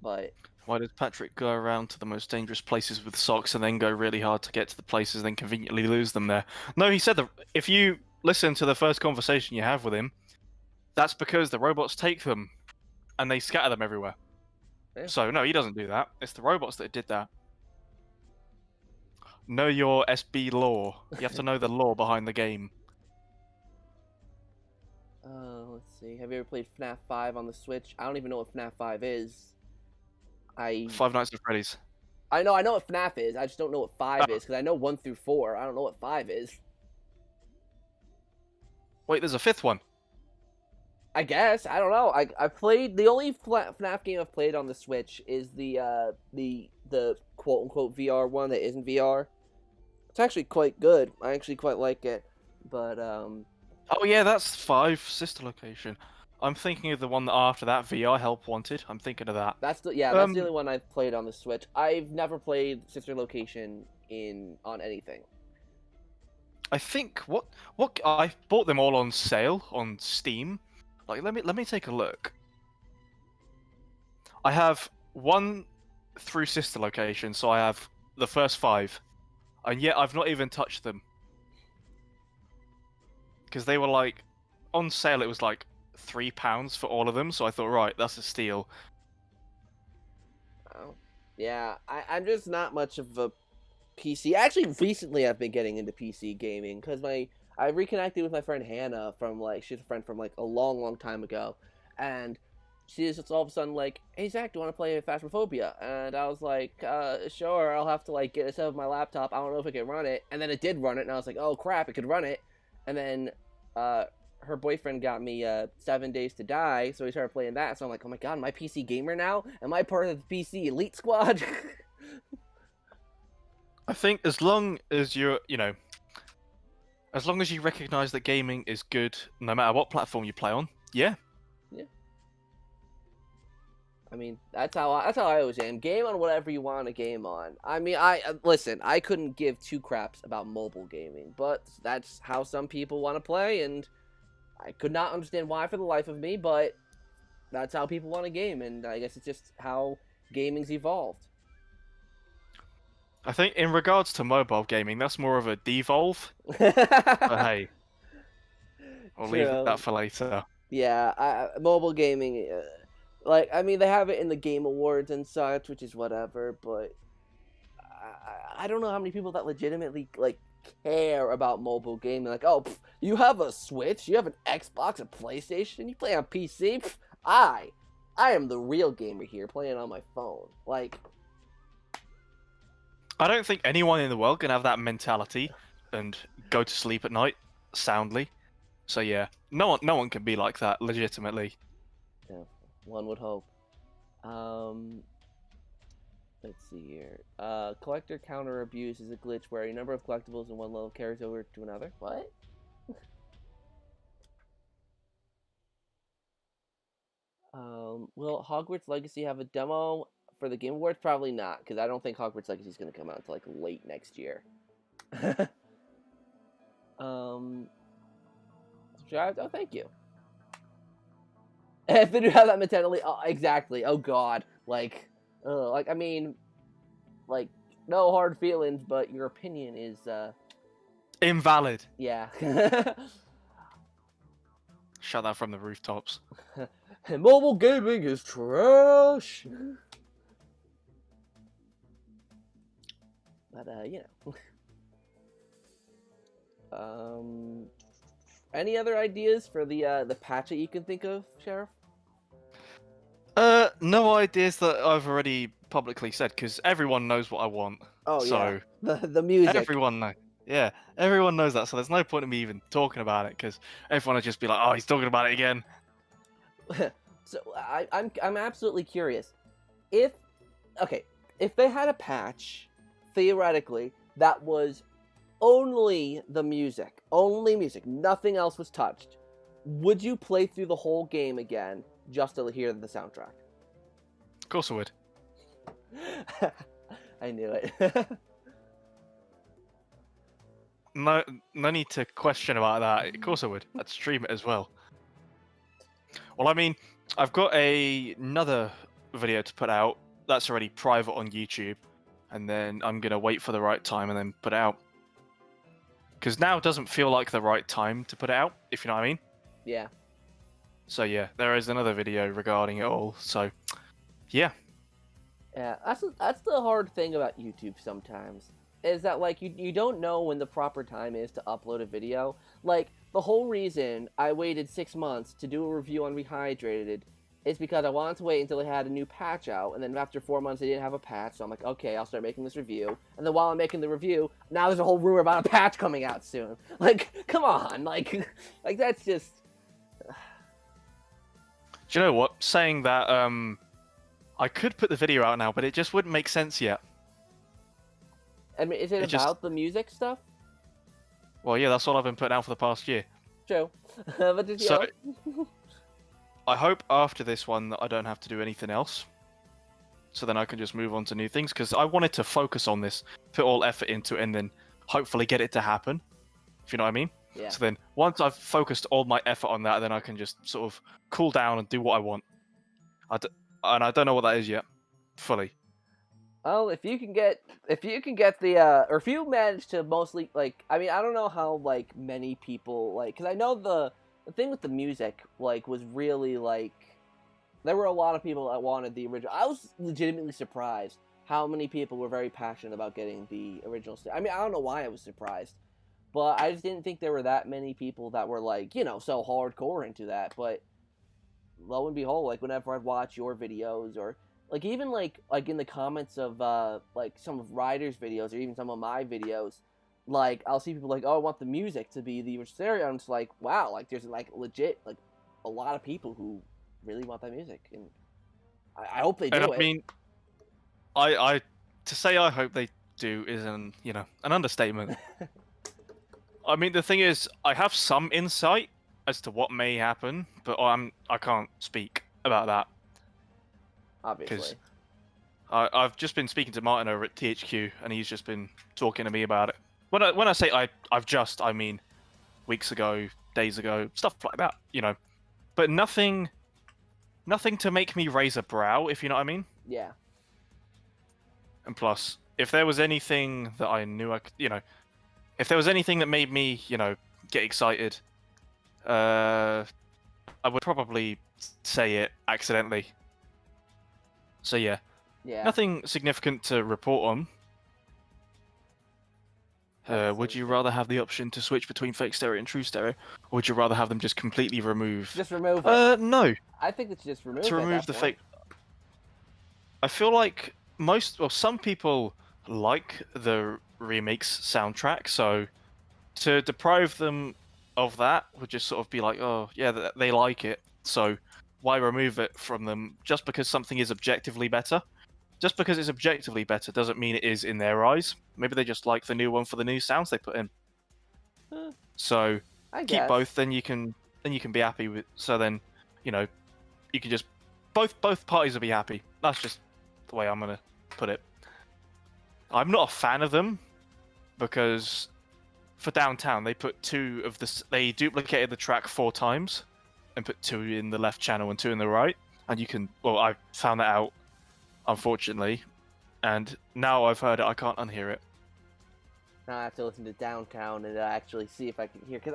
but Why does Patrick go around to the most dangerous places with socks and then go really hard to get to the places and then conveniently lose them there? No, he said that if you listen to the first conversation you have with him, that's because the robots take them and they scatter them everywhere. Yeah. So, no, he doesn't do that. It's the robots that did that. Know your SB lore. You have to know the lore behind the game. let's see. Have you ever played FNAF 5 on the Switch? I don't even know what FNAF 5 is. Five Nights at Freddy's. I know what FNAF is. I just don't know what 5 Oh. is because I know 1 through 4. I don't know what 5 is. Wait, there's a 5th one. I guess I don't know. I played the only FNAF game I've played on the Switch is the quote unquote VR one that isn't VR. It's actually quite good. I actually quite like it, but Oh yeah, that's 5 Sister Location. I'm thinking of the one that after that, VR Help Wanted. I'm thinking of that. that's the only one I've played on the Switch. I've never played Sister Location on anything. I think what I bought them all on sale on Steam. Like let me take a look. I have 1 through Sister Location, so I have the first 5, and yet I've not even touched them because they were like on sale. It was like £3 for all of them, so I thought, right, that's a steal. Oh, yeah. I'm just not much of a PC. Actually, recently I've been getting into PC gaming because I reconnected with my friend Hannah from she's a friend from a long time ago, and she's just all of a sudden like, "Hey Zach, do you want to play Phasmophobia?" And I was like, "Sure." I'll have to get it set up on my laptop. I don't know if I can run it, and then it did run it, and I was like, "Oh crap, it could run it." And then her boyfriend got me 7 Days to Die, so we started playing that. So I'm like, "Oh my god, am I PC gamer now? Am I part of the PC elite squad?" I think as long as you're, as long as you recognize that gaming is good, no matter what platform you play on, yeah. I mean, that's how I always am. Game on whatever you want to game on. I mean, listen. I couldn't give 2 craps about mobile gaming, but that's how some people want to play, and I could not understand why for the life of me. But that's how people want to game, and I guess it's just how gaming's evolved. I think in regards to mobile gaming, that's more of a devolve. But hey, we'll leave True. that for later. Yeah, mobile gaming, like, I mean, they have it in the Game Awards and such, which is whatever, but I don't know how many people that legitimately, like, care about mobile gaming. Like, oh, you have a Switch, you have an Xbox, a PlayStation, you play on PC? I am the real gamer here, playing on my phone. Like, I don't think anyone in the world can have that mentality and go to sleep at night soundly. So yeah, no one can be like that legitimately. yeah, one would hope. Let's see here. Collector counter abuse is a glitch where a number of collectibles in one level carries over to another. What? Will Hogwarts Legacy have a demo for the Game Awards? Probably not, because I don't think Hogwarts Legacy is going to come out until like late next year. Subscribed? Oh, thank you. If they do have that mentality, oh, exactly. Oh God, like I mean, like, no hard feelings, but your opinion is Invalid. yeah. Shout that from the rooftops. Mobile gaming is trash. But you know. Any other ideas for the patch that you can think of, Sheriff? No ideas that I've already publicly said, because everyone knows what I want. Oh so yeah, the music. Everyone knows. Yeah, everyone knows that. So there's no point in me even talking about it, because everyone will just be like, "Oh, he's talking about it again." So I'm absolutely curious. If they had a patch, theoretically, that was only music, nothing else was touched, would you play through the whole game again just to hear the soundtrack? Of course I would. I knew it. No need to question about that. Of course I would. I'd stream it as well. Well, I mean, I've got another video to put out that's already private on YouTube, and then I'm gonna wait for the right time and then put it out. Because now doesn't feel like the right time to put it out, if you know what I mean. Yeah. So yeah, there is another video regarding it all. So yeah. Yeah, that's the hard thing about YouTube sometimes, is that, like, you don't know when the proper time is to upload a video. Like, the whole reason I waited 6 months to do a review on Rehydrated is because I wanted to wait until they had a new patch out, and then after 4 months they didn't have a patch, so I'm like, okay, I'll start making this review. And then while I'm making the review, now there's a whole rumor about a patch coming out soon. Like, come on, like that's just... Do you know what? Saying that, I could put the video out now, but it just wouldn't make sense yet. I mean, is it about the music stuff? Well, yeah, that's all I've been putting out for the past year. True. But just, so, I hope after this one that I don't have to do anything else. So then I can just move on to new things, because I wanted to focus on this, put all effort into it, and then hopefully get it to happen. If you know what I mean? Yeah. So then, once I've focused all my effort on that, then I can just sort of cool down and do what I want. And I don't know what that is yet, fully. Well, if you can get the, or if you manage to mostly, like, I mean, I don't know how, like, many people, like, because I know the thing with the music, like, was really, like, there were a lot of people that wanted the original. I was legitimately surprised how many people were very passionate about getting the original. I mean, I don't know why I was surprised, but I just didn't think there were that many people that were, like, you know, so hardcore into that. But lo and behold, like, whenever I'd watch your videos, or like even like in the comments of like some of Ryder's videos, or even some of my videos, like, I'll see people like, oh, I want the music to be the original stereo. I'm just like, wow, like, there's like legit like a lot of people who really want that music, and I hope they do it. I mean, I to say I hope they do is an understatement. I mean, the thing is, I have some insight as to what may happen, but I can't speak about that. Obviously. I've just been speaking to Martin over at THQ, and he's just been talking to me about it. When I say I mean weeks ago, days ago, stuff like that, you know. But nothing to make me raise a brow, if you know what I mean. Yeah. And plus, if there was anything that I knew I could, if there was anything that made me, get excited, I would probably say it accidentally. So yeah, Yeah. nothing significant to report on. Would you rather have the option to switch between fake stereo and true stereo, or would you rather have them just completely removed? Just remove it. No. I think it's just remove To it at remove that the point. fake. I feel like some people like the remakes soundtrack, so to deprive them of that would just sort of be like, oh yeah, they like it, so why remove it from them just because something is objectively better? Just because it's objectively better doesn't mean it is in their eyes. Maybe they just like the new one for the new sounds they put in. So I keep guess. both, then you can be happy with. So then, you can just both parties will be happy. That's just the way I'm gonna put it. I'm not a fan of them because for Downtown they put they duplicated the track 4 times and put 2 in the left channel and 2 in the right, and I found that out unfortunately, and now I've heard it, I can't unhear it. Now I have to listen to Downtown and actually see if I can hear, because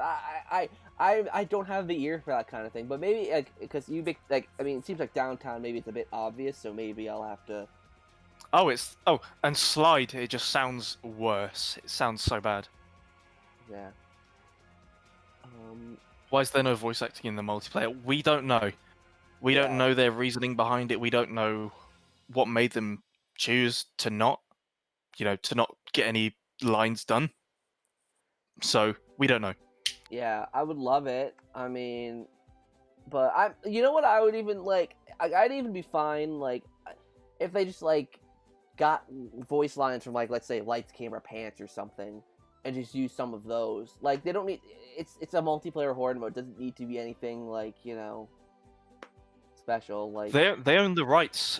I don't have the ear for that kind of thing. But maybe because it seems like Downtown maybe it's a bit obvious, so maybe I'll have to. And Slide, it just sounds worse. It sounds so bad. Yeah. Why is there no voice acting in the multiplayer? We don't know. We don't know their reasoning behind it. We don't know what made them choose to not get any lines done. So we don't know. Yeah, I would love it. I mean, but you know what? I would even I'd even be fine if they just got voice lines from let's say Lights, Camera, Pants or something, and just use some of those. They don't need. It's a multiplayer horde mode. It doesn't need to be anything special. They own the rights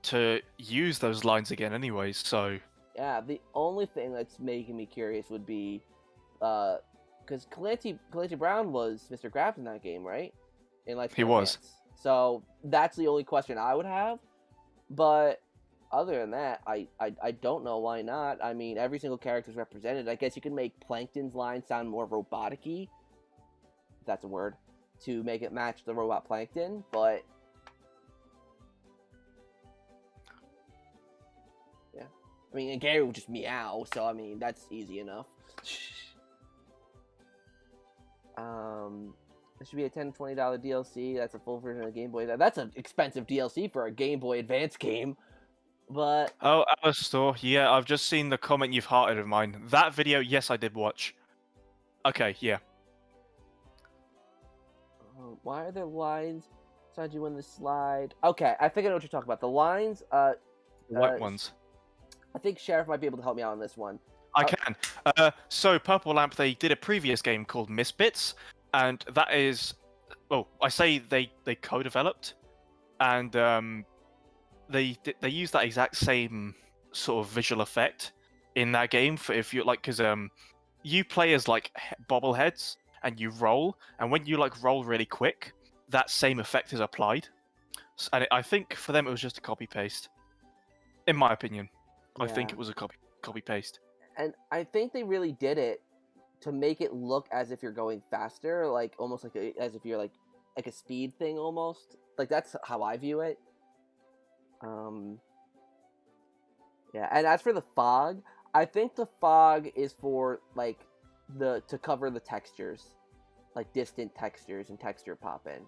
to use those lines again, anyways. So yeah, the only thing that's making me curious would be, because Clancy Brown was Mr. Krabs in that game, right? He was. Pants. So that's the only question I would have. But other than that, I don't know why not. I mean, every single character is represented. I guess you can make Plankton's line sound more robotic-y, if that's a word, to make it match the robot Plankton, but yeah. I mean, and Gary would just meow, so I mean, that's easy enough. This should be a $10 to $20 DLC. That's a full version of Game Boy. That's an expensive DLC for a Game Boy Advance game. But Alistair, yeah, I've just seen the comment you've hearted of mine. That video, yes, I did watch. Okay, yeah. Why are there lines inside you in the slide? Okay, I think I know what you're talking about. The lines, The white ones. I think Sheriff might be able to help me out on this one. I can. So Purple Lamp, they did a previous game called Misbits, and that is, well, I say they co-developed, and they use that exact same sort of visual effect in that game for if you because you play as bobbleheads and you roll, and when you roll really quick, that same effect is applied. And I think for them it was just a copy paste, in my opinion. I think it was a copy paste. And I think they really did it to make it look as if you're going faster, almost as if you're like a speed thing almost. That's how I view it. Yeah, and as for the fog, I think the fog is for to cover the textures, distant textures and texture pop in.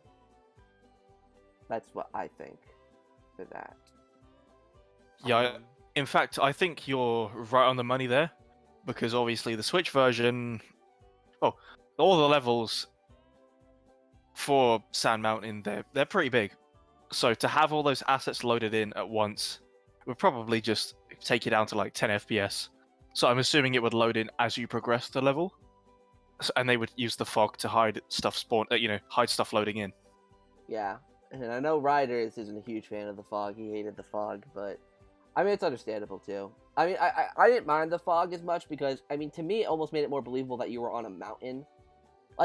That's what I think for that. Yeah, in fact, I think you're right on the money there, because obviously the Switch version, all the levels for Sand Mountain, they're pretty big. So to have all those assets loaded in at once would probably just take you down to 10 FPS. So I'm assuming it would load in as you progress the level, and they would use the fog to hide stuff hide stuff loading in. Yeah, and I know Riders isn't a huge fan of the fog. He hated the fog, but I mean, it's understandable too. I mean, I didn't mind the fog as much because, I mean, to me, it almost made it more believable that you were on a mountain.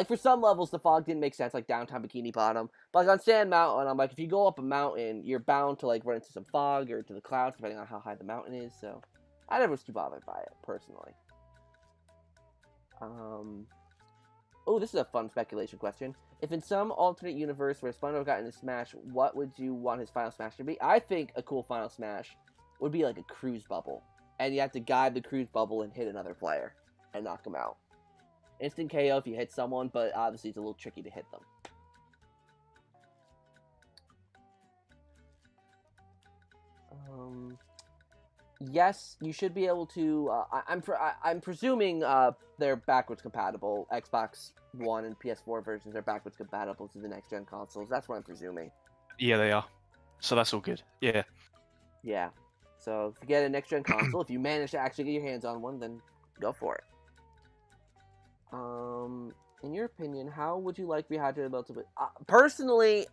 For some levels, the fog didn't make sense, downtown Bikini Bottom. But on Sand Mountain, I'm if you go up a mountain, you're bound to run into some fog or to the clouds, depending on how high the mountain is. So, I never was too bothered by it personally. Oh, this is a fun speculation question. If in some alternate universe where SpongeBob got into Smash, what would you want his final Smash to be? I think a cool final Smash would be like a cruise bubble, and you have to guide the cruise bubble and hit another player and knock them out. Instant KO if you hit someone, but obviously it's a little tricky to hit them. Yes, you should be able to. I'm presuming they're backwards compatible. Xbox One and PS4 versions are backwards compatible to the next gen consoles. That's what I'm presuming. Yeah, they are. So that's all good. Yeah. Yeah. So if you get a next gen console, if you manage to actually get your hands on one, then go for it. In your opinion, how would you like Rehydrated to? Personally,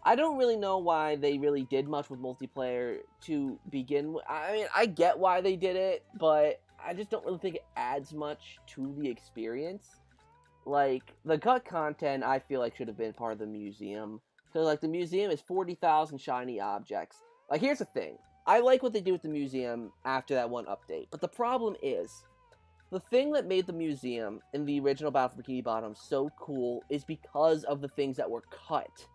I don't really know why they really did much with multiplayer to begin with. I mean, I get why they did it, but I just don't really think it adds much to the experience. Like, the cut content, I feel like should have been part of the museum. So, like, the museum is 40,000 shiny objects. Like, here's the thing. I like what they do with the museum after that one update. But the problem is, the thing that made the museum in the original Battle for Bikini Bottom so cool is because of the things that were cut.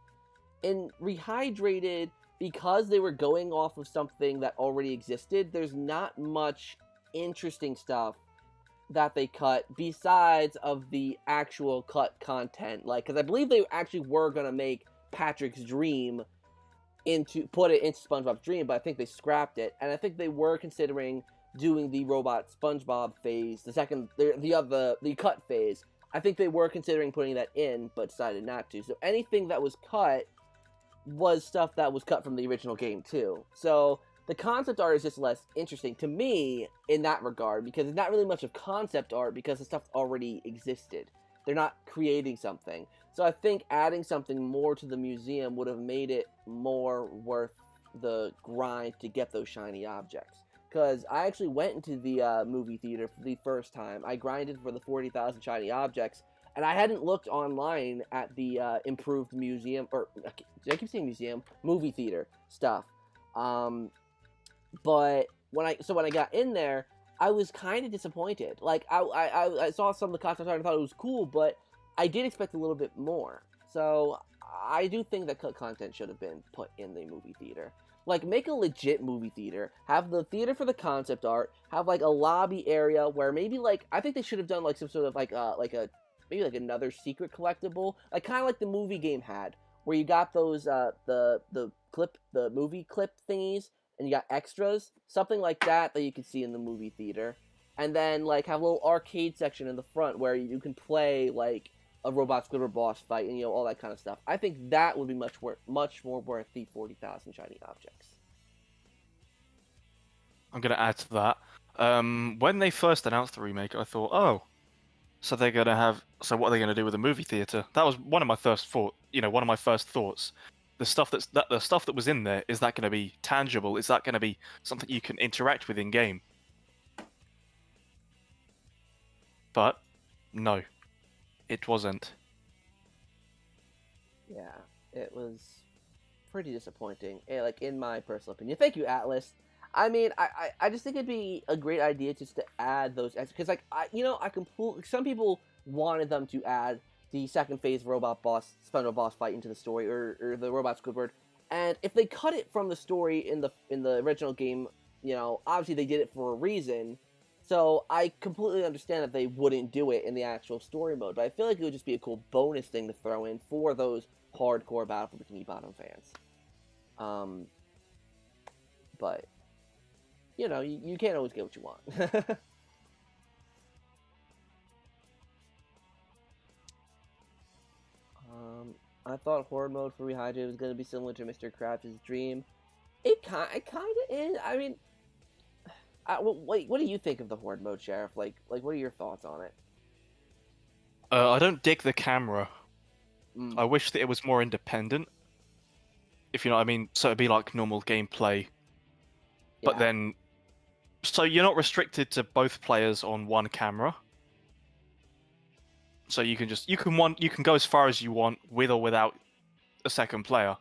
In Rehydrated, because they were going off of something that already existed, there's not much interesting stuff that they cut besides of the actual cut content. Like, because I believe they actually were going to make Patrick's dream put it into SpongeBob's dream, but I think they scrapped it, and I think they were considering doing the robot SpongeBob phase, the cut phase. I think they were considering putting that in, but decided not to. So anything that was cut was stuff that was cut from the original game too. So the concept art is just less interesting to me in that regard, because it's not really much of concept art because the stuff already existed. They're not creating something. So I think adding something more to the museum would have made it more worth the grind to get those shiny objects. Because I actually went into the movie theater for the first time. I grinded for the 40,000 shiny objects, and I hadn't looked online at the improved museum, or I keep saying museum, movie theater stuff. But when I got in there, I was kind of disappointed. Like, I saw some of the concept art and I thought it was cool, but I did expect a little bit more. So I do think that cut content should have been put in the movie theater. Like, make a legit movie theater. Have the theater for the concept art. Have, like, a lobby area where maybe, like, I think they should have done, like, some sort of, maybe, like, another secret collectible. Like, kind of like the movie game had, where you got those, the movie clip thingies, and you got extras. Something like that you could see in the movie theater. And then, like, have a little arcade section in the front where you can play, like, a Robot Squidward boss fight, and, all that kind of stuff. I think that would be much more worth the 40,000 shiny objects. I'm going to add to that. When they first announced the remake, I thought, oh, so what are they going to do with the movie theater? That was one of my first thoughts. The stuff that was in there, is that going to be tangible? Is that going to be something you can interact with in game? But no. It wasn't. Yeah, it was pretty disappointing, like, in my personal opinion. Thank you, Atlas. I mean, I just think it'd be a great idea just to add those extras, because, like, some people wanted them to add the second phase SpongeBob boss fight into the story, or the Robot Squidward, and if they cut it from the story in the original game, obviously they did it for a reason. So I completely understand that they wouldn't do it in the actual story mode, but I feel like it would just be a cool bonus thing to throw in for those hardcore Battle for Bikini Bottom fans. But, you can't always get what you want. I thought Horde mode for Rehydrated was going to be similar to Mr. Krabs' dream. It kind of is. I mean, what do you think of the Horde mode, Sheriff? Like, what are your thoughts on it? I don't dig the camera. Mm. I wish that it was more independent, if you know what I mean. So it'd be like normal gameplay, but then, so you're not restricted to both players on one camera. So you can go as far as you want with or without a second player.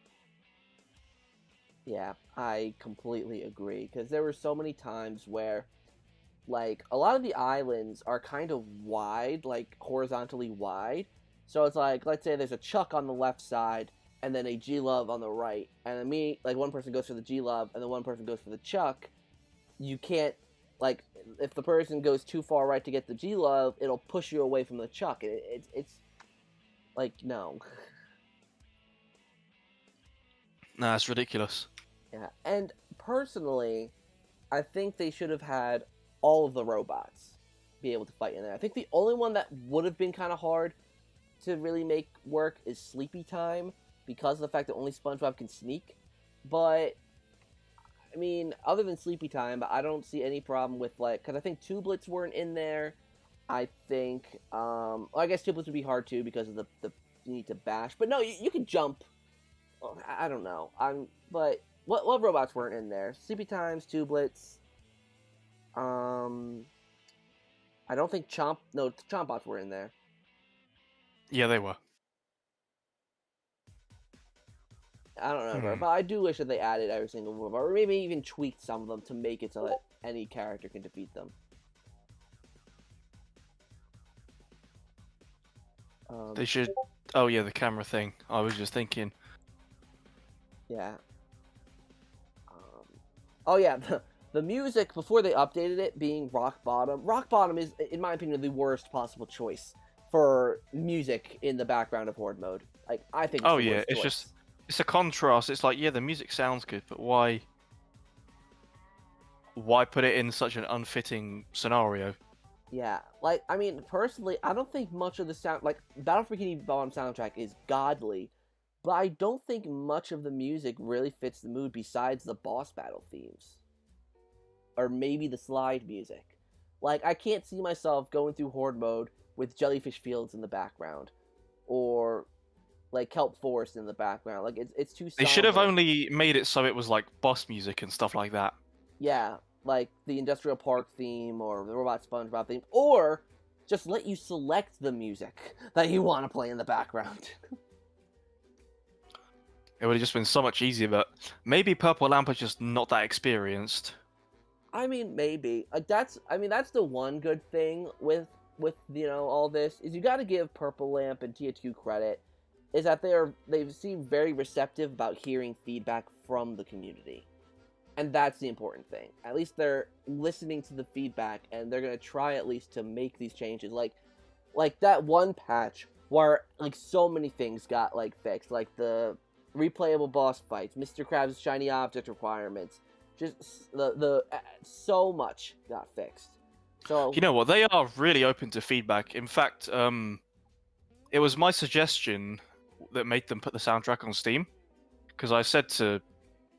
Yeah, I completely agree because there were so many times where like a lot of the islands are kind of wide, like horizontally wide. So it's like let's say there's a Chuck on the left side and then a G Love on the right, and then me like one person goes for the G Love and then one person goes for the Chuck. You can't like if the person goes too far right to get the G Love, it'll push you away from the Chuck. It's like no. Nah, it's ridiculous. Yeah, and personally, I think they should have had all of the robots be able to fight in there. I think the only one that would have been kind of hard to really make work is Sleepy Time because of the fact that only SpongeBob can sneak. But I mean, other than Sleepy Time, I don't see any problem with like because I think Tubelets weren't in there. I think, well, I guess Tubelets would be hard too because of the you need to bash. But no, you can jump. Well, I don't know. But what robots weren't in there? Sleepy Times, Tubelets. Um, I don't think Chompbots were in there. Yeah, they were. I don't know, but I do wish that they added every single robot, or maybe even tweaked some of them to make it so that any character can defeat them. They should. Oh yeah, the camera thing. I was just thinking. Yeah. Oh yeah, the music before they updated it being Rock Bottom. Rock Bottom is, in my opinion, the worst possible choice for music in the background of Horde mode. Like I think. It's Oh the yeah, worst it's choice. just it's a contrast. It's like yeah, the music sounds good, but why put it in such an unfitting scenario? Yeah, like I mean, personally, I don't think much of the sound like Battle for Bikini Bottom soundtrack is godly, but I don't think much of the music really fits the mood besides the boss battle themes, or maybe the slide music. Like I can't see myself going through Horde mode with Jellyfish Fields in the background, or like Kelp Forest in the background. Like it's too They should have somber. only made it so it was like boss music and stuff like that. Yeah, like the Industrial Park theme or the Robot SpongeBob theme, or just let you select the music that you want to play in the background. It would have just been so much easier, but maybe Purple Lamp is just not that experienced. I mean, maybe like that's the one good thing with all this is you got to give Purple Lamp and THQ credit is that they've seemed very receptive about hearing feedback from the community. And that's the important thing. At least they're listening to the feedback and they're going to try at least to make these changes. Like that one patch where like so many things got like fixed, like the replayable boss fights, Mr. Krabs' shiny object requirements, just the so much got fixed. So You know what? They are really open to feedback. In fact, it was my suggestion that made them put the soundtrack on Steam, because I said to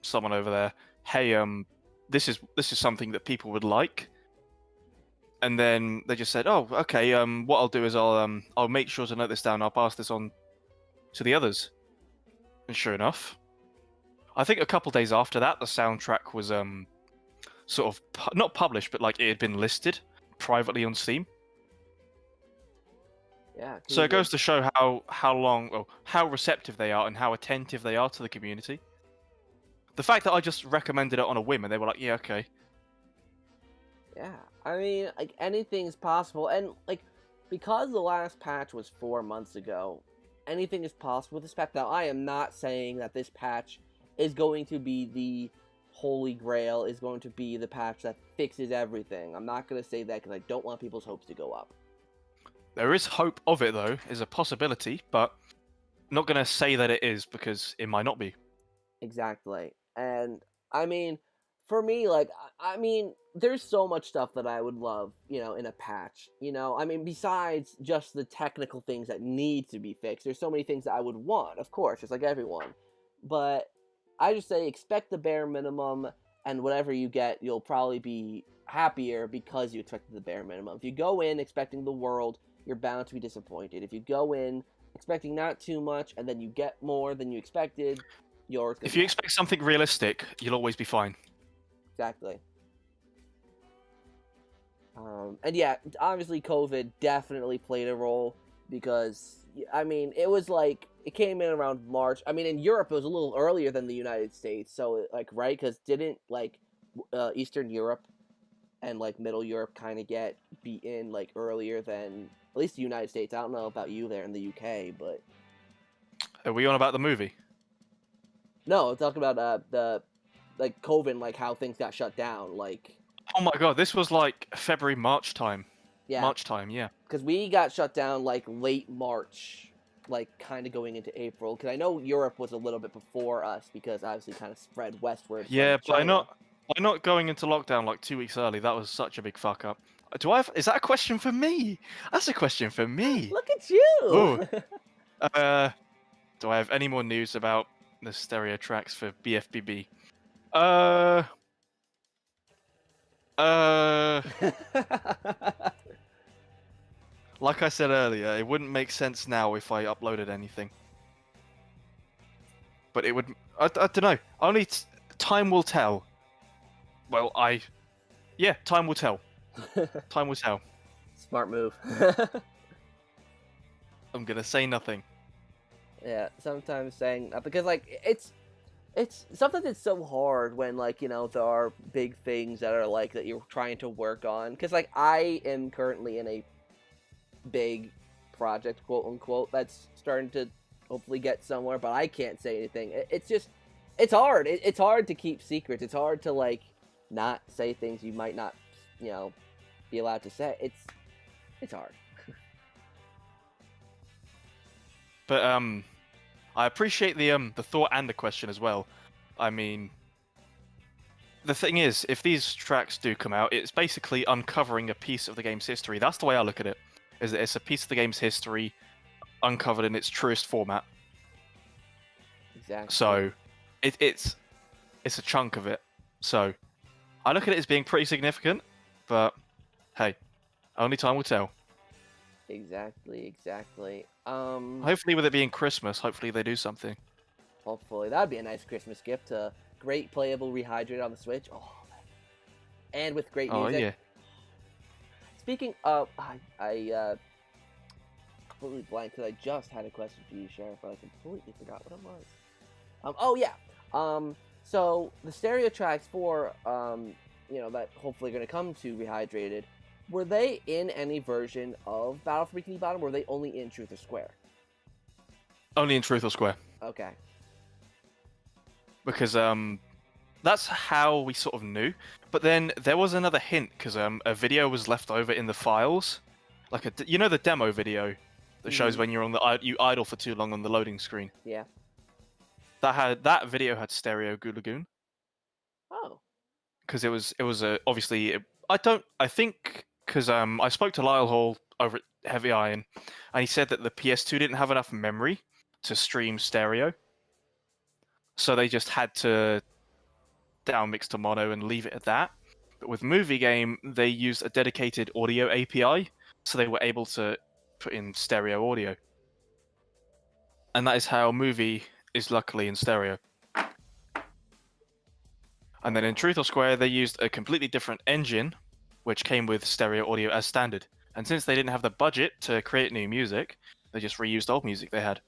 someone over there, "Hey, this is something that people would like," and then they just said, "Oh, okay. What I'll do is I'll make sure to note this down. I'll pass this on to the others." And sure enough, I think a couple days after that, the soundtrack was sort of not published, but like it had been listed privately on Steam. yeah, So it goes to show how receptive they are and how attentive they are to the community. The fact that I just recommended it on a whim and they were like, "Yeah, okay." Yeah, I mean, like anything's possible, and like because the last patch was 4 months ago, anything is possible with this patch. Now, I am not saying that this patch is going to be the holy grail, is going to be the patch that fixes everything. I'm not going to say that because I don't want people's hopes to go up. There is hope of it though, is a possibility, but not going to say that it is because it might not be. Exactly. And I mean, for me, like, I mean, there's so much stuff that I would love, in a patch. I mean, besides just the technical things that need to be fixed, there's so many things that I would want, of course, just like everyone. But I just say expect the bare minimum, and whatever you get, you'll probably be happier because you expected the bare minimum. If you go in expecting the world, you're bound to be disappointed. If you go in expecting not too much, and then you get more than you expected, if you expect something realistic, you'll always be fine. Exactly. And yeah, obviously COVID definitely played a role because, I mean, it was like it came in around March. I mean, in Europe it was a little earlier than the United States. So like right, because didn't like Eastern Europe and like Middle Europe kind of get beaten like earlier than at least the United States. I don't know about you there in the UK, but Are we on about the movie? no, I'm talking about the like COVID, like how things got shut down. Like Oh my god, this was like February, March time. yeah, March time, yeah. because we got shut down like late March, like kind of going into April. Because I know Europe was a little bit before us because obviously kind of spread westward. Yeah, from but China. I'm not going into lockdown like 2 weeks early. That was such a big fuck up. Is that a question for me? That's a question for me. Look at you! Oh, do I have any more news about the stereo tracks for BFBB? Uh, like I said earlier, it wouldn't make sense now if I uploaded anything. But it would. I don't know. Only time will tell. Well, yeah, time will tell. Time will tell. Smart move. I'm gonna say nothing. Yeah, sometimes saying because like it's something that's so hard when like there are big things that are like that you're trying to work on because like I am currently in a big project, quote unquote, that's starting to hopefully get somewhere, but I can't say anything. It's just it's hard. It's hard to keep secrets. It's hard to like not say things you might not be allowed to say. It's hard. But I appreciate the thought and the question as well. I mean, the thing is, if these tracks do come out, it's basically uncovering a piece of the game's history. That's the way I look at it. Is that it's a piece of the game's history uncovered in its truest format. Exactly. So, it's a chunk of it. So, I look at it as being pretty significant. But hey, only time will tell. Exactly. Hopefully, with it being Christmas, hopefully they do something. Hopefully that'd be a nice Christmas gift to great playable Rehydrated on the Switch. Oh, and with great music. Oh yeah. Speaking of, I completely blanked because I just had a question for you, Sheriff, but I completely forgot what it was. Oh yeah. So the stereo tracks for that hopefully are going to come to Rehydrated. Were they in any version of Battle for Bikini Bottom, or were they only in Truth or Square? Only in Truth or Square. Okay. Because that's how we sort of knew. But then there was another hint because a video was left over in the files, like the demo video that shows when you're on you idle for too long on the loading screen. Yeah. That video had stereo Goo Lagoon. Oh. Because it was obviously I think because I spoke to Lyle Hall over at Heavy Iron, and he said that the PS2 didn't have enough memory to stream stereo, so they just had to downmix to mono and leave it at that. But with Movie Game, they used a dedicated audio API, so they were able to put in stereo audio, and that is how Movie is luckily in stereo. And then in Truth or Square, they used a completely different engine, which came with stereo audio as standard. And since they didn't have the budget to create new music, they just reused old music they had.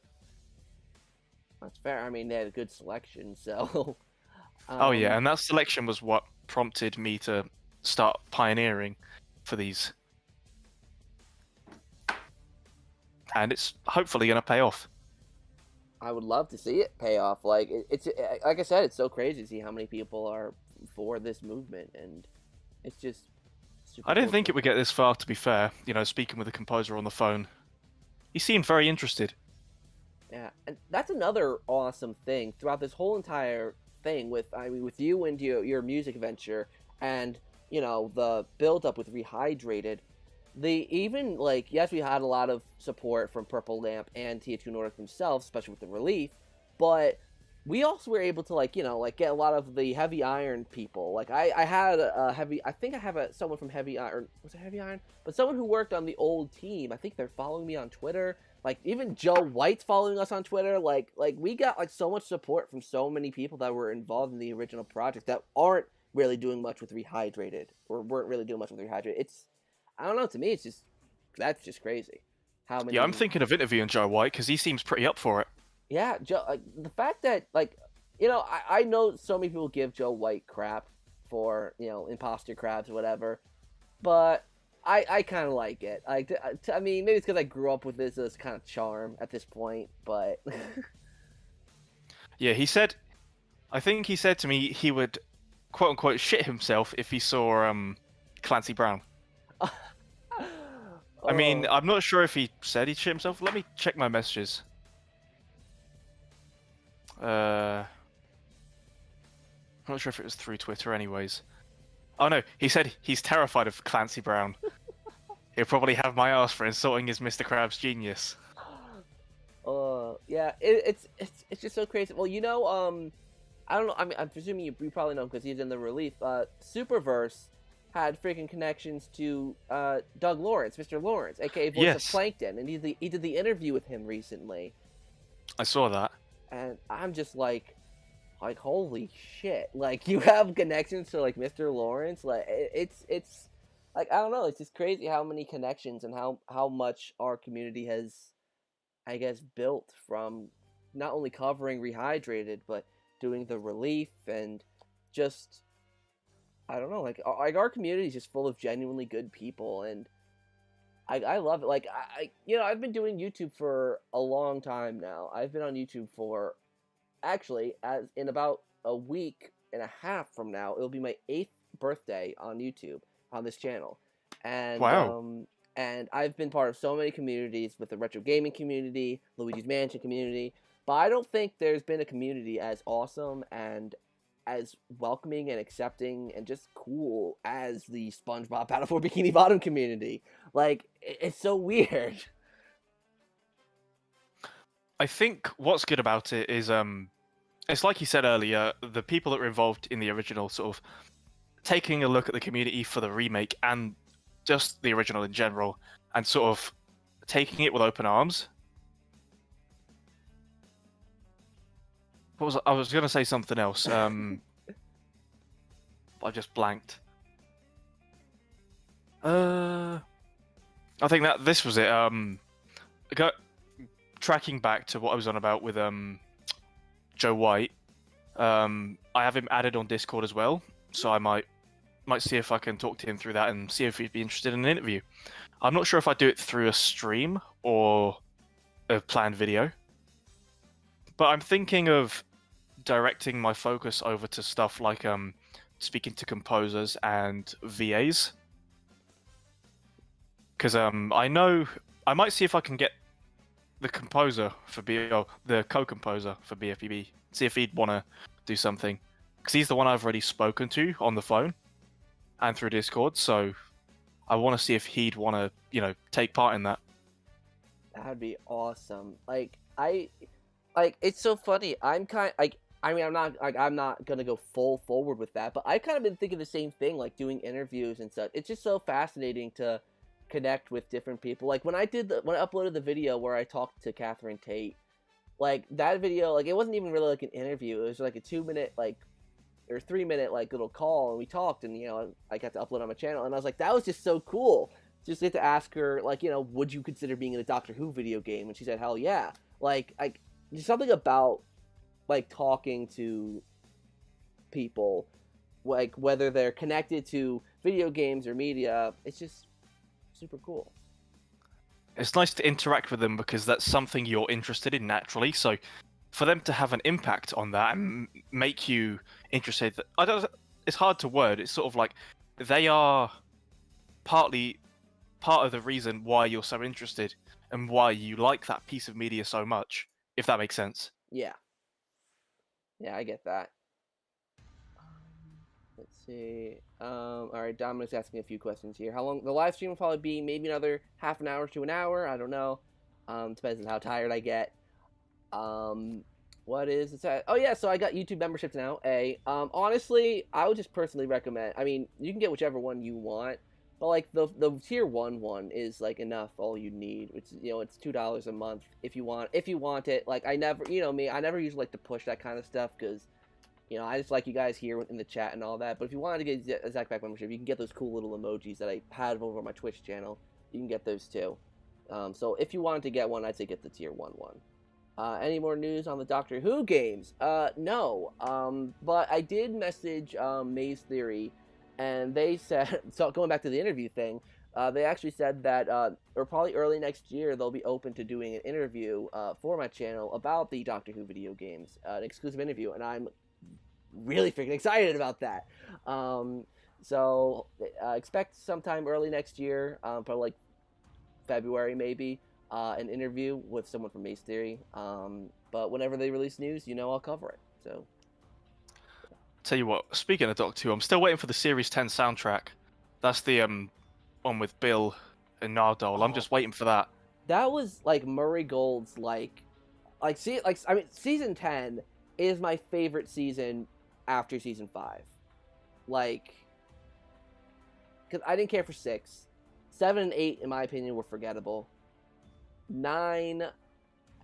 That's fair. I mean, they had a good selection, so... Oh yeah, and that selection was what prompted me to start pioneering for these. And it's hopefully going to pay off. I would love to see it pay off. Like it's like I said, it's so crazy to see how many people are for this movement, and it's just. I didn't think it would get this far. To be fair, speaking with the composer on the phone, he seemed very interested. Yeah, and that's another awesome thing throughout this whole entire thing with you and your music venture, and the build up with Rehydrated. Even yes, we had a lot of support from Purple Lamp and Tia2 Nordic themselves, especially with the relief, but we also were able to get a lot of the Heavy Iron people. Like I had I think I have someone from Heavy Iron. Was it Heavy Iron? But someone who worked on the old team. I think they're following me on Twitter. Like even Joe White's following us on Twitter. Like we got so much support from so many people that were involved in the original project that aren't really doing much with Rehydrated, or weren't really doing much with Rehydrated. I don't know. To me, that's just crazy. How many? Yeah, I'm thinking of interviewing Joe White because he seems pretty up for it. Yeah, Joe. Like the fact that I know so many people give Joe White crap for imposter crabs or whatever, but I kind of like it. Like I mean, maybe it's because I grew up with this kind of charm at this point, but Yeah, he said. I think he said to me he would, quote unquote, shit himself if he saw Clancy Brown. I mean, oh I'm not sure if he said he'd shit himself. Let me check my messages. I'm not sure if it was through Twitter, anyways. Oh no, he said he's terrified of Clancy Brown. He'll probably have my ass for insulting his Mr. Krabs genius. yeah, it's just so crazy. Well, I don't know. I mean, I'm presuming you probably know because he's in the relief. Superverse had freaking connections to Doug Lawrence, Mr. Lawrence, aka voice of Yes, Plankton, and he did the interview with him recently, I saw that. and I'm just like holy shit! Like you have connections to like Mr. Lawrence, like it's like I don't know. It's just crazy how many connections and how much our community has, I guess, built from not only covering Rehydrated, but doing the relief and just I don't know, like our community is just full of genuinely good people, and I love it. Like I've been doing YouTube for a long time now. I've been on YouTube for actually as in about a week and a half from now, it'll be my 8th birthday on YouTube on this channel, and Wow. I've been part of so many communities with the retro gaming community, Luigi's Mansion community, but I don't think there's been a community as awesome and as welcoming and accepting and just cool as the SpongeBob Battle for Bikini Bottom community. Like it's so weird. I think what's good about it is it's like you said earlier, the people that were involved in the original sort of taking a look at the community for the remake and just the original in general, and sort of taking it with open arms. I was gonna say something else. I just blanked. I think that this was it. Tracking back to what I was on about with Joe White. I have him added on Discord as well, so I might see if I can talk to him through that and see if he'd be interested in an interview. I'm not sure if I'd do it through a stream or a planned video, but I'm thinking of directing my focus over to stuff like speaking to composers and VAs, because I know I might see if I can get the composer for the co-composer for BFBB, see if he'd want to do something, because he's the one I've already spoken to on the phone and through Discord, so I want to see if he'd want to, take part in that. That'd be awesome. It's so funny. I'm not gonna go full forward with that, but I've kind of been thinking the same thing, like doing interviews and such. It's just so fascinating to connect with different people. Like when I uploaded the video where I talked to Catherine Tate, like that video, like it wasn't even really like an interview. It was like a 2-minute or 3-minute little call, and we talked, and I got to upload on my channel, and I was like, that was just so cool. Just get to ask her would you consider being in a Doctor Who video game? And she said, hell yeah. There's something about talking to people, like whether they're connected to video games or media. It's just super cool. It's nice to interact with them because that's something you're interested in naturally. So, for them to have an impact on that and make you interested, it's hard to word. It's sort of like they are partly part of the reason why you're so interested and why you like that piece of media so much, if that makes sense. Yeah, I get that. Let's see. All right, Dominic's asking a few questions here. How long the live stream will probably be? Maybe another half an hour to an hour. I don't know. Depends on how tired I get. What is it? Oh yeah, so I got YouTube memberships now. Honestly, I would just personally recommend. I mean, you can get whichever one you want, but the tier one is enough, all you need. It's $2 a month if you want it. Like I never, me, I never usually like to push that kind of stuff because. I just like you guys here in the chat and all that. But if you wanted to get a ZakPak membership, you can get those cool little emojis that I had over on my Twitch channel. You can get those too. So if you wanted to get one, I'd say get the tier 1 one. Any more news on the Doctor Who games? No. But I did message Maze Theory, and they said, so going back to the interview thing, they actually said that, or probably early next year, they'll be open to doing an interview for my channel about the Doctor Who video games, an exclusive interview, and I'm really freaking excited about that. So expect sometime early next year, probably like February maybe, an interview with someone from Maze Theory. But whenever they release news, I'll cover it. So, Tell you what, speaking of Doctor Who, I'm still waiting for the Series 10 soundtrack. That's the one with Bill and Nardole. I'm just waiting for that. That was like Murray Gold's season 10 is my favorite season after season 5. Like, because I didn't care for 6. 7 and 8, in my opinion, were forgettable. 9.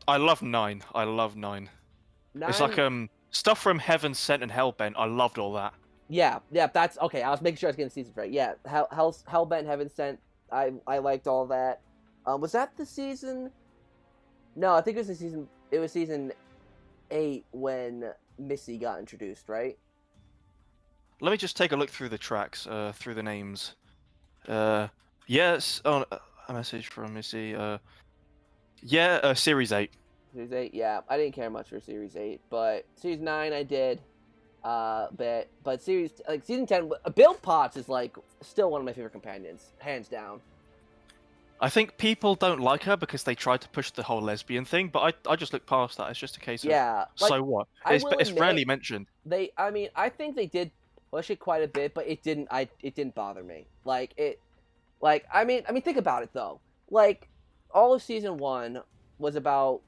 I love 9. I love 9. 9. It's like stuff from Heaven Sent and Hellbent. I loved all that. Yeah, that's okay. I was making sure I was getting seasons right. Yeah, Hellbent, Heaven Sent. I liked all that. Was that the season? No, I think it was the season. It was season 8 when Missy got introduced, right? Let me just take a look through the tracks, through the names. Yes. Oh, a message from Missy. Series 8. Series 8, yeah. I didn't care much for Series 8, but Series 9 I did. But season 10, Bill Potts is like still one of my favorite companions, hands down. I think people don't like her because they tried to push the whole lesbian thing, but I just look past that. It's just a case of so what? It's rarely mentioned. I think they did push it quite a bit, but it didn't bother me. Think about it though. Like, all of season 1 was about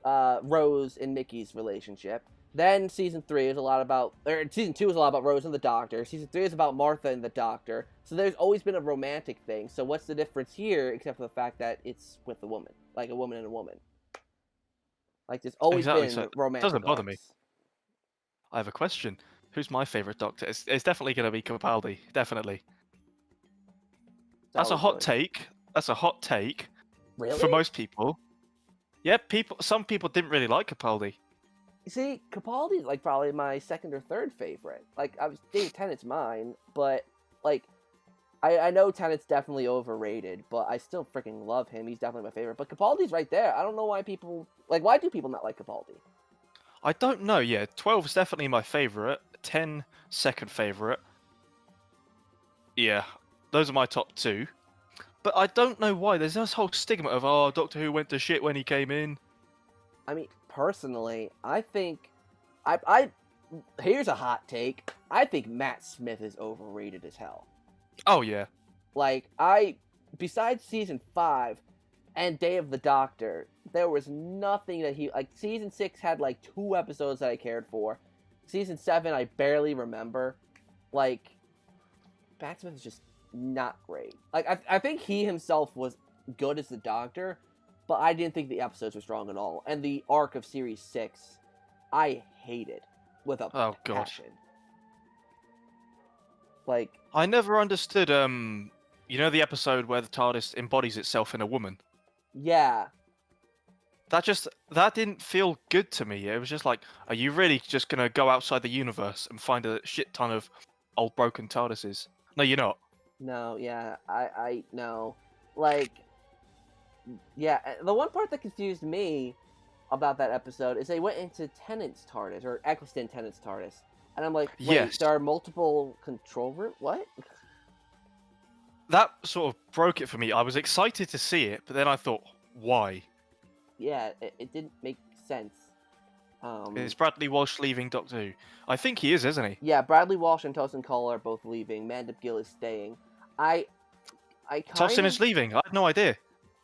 Rose and Nikki's relationship. Then season 3 is a lot about, or season 2 is a lot about Rose and the Doctor. Season 3 is about Martha and the Doctor. So there's always been a romantic thing. So what's the difference here, except for the fact that it's with a woman, like a woman and a woman? Like, there's always been romantic. It doesn't bother me. I have a question. Who's my favorite Doctor? It's definitely going to be Capaldi. Definitely. That's a hot take. That's a hot take. Really? For most people. Yeah, some people didn't really like Capaldi. You see, Capaldi's like probably my second or third favorite. Like, Dave Tennant's mine, but like, I know Tennant's definitely overrated, but I still freaking love him. He's definitely my favorite. But Capaldi's right there. I don't know why why do people not like Capaldi? I don't know. Yeah, 12 is definitely my favorite. 10, second favorite. Yeah, those are my top 2. But I don't know why. There's this whole stigma of, Doctor Who went to shit when he came in. I mean, personally, I think... Here's a hot take. I think Matt Smith is overrated as hell. Oh, yeah. Like, besides season 5 and Day of the Doctor, there was nothing that he... Like, season 6 had, 2 episodes that I cared for. Season 7, I barely remember. Like, Matt Smith is just not great. Like, I think he himself was good as the Doctor, but I didn't think the episodes were strong at all. And the arc of Series 6, I hated with a passion. Like, I never understood, the episode where the TARDIS embodies itself in a woman? Yeah. That didn't feel good to me. It was just like, are you really just gonna go outside the universe and find a shit ton of old broken TARDISes? No, you're not. No, yeah, I know. Like, yeah, the one part that confused me about that episode is they went into Tennant's TARDIS, or Eccleston Tennant's TARDIS. And I'm like, wait, yes. There are multiple control rooms? What? That sort of broke it for me. I was excited to see it, but then I thought, why? Yeah, it didn't make sense. Is Bradley Walsh leaving Doctor Who? I think he is, isn't he? Yeah, Bradley Walsh and Tosin Cole are both leaving. Mandip Gill is staying. Tosin is leaving? I had no idea.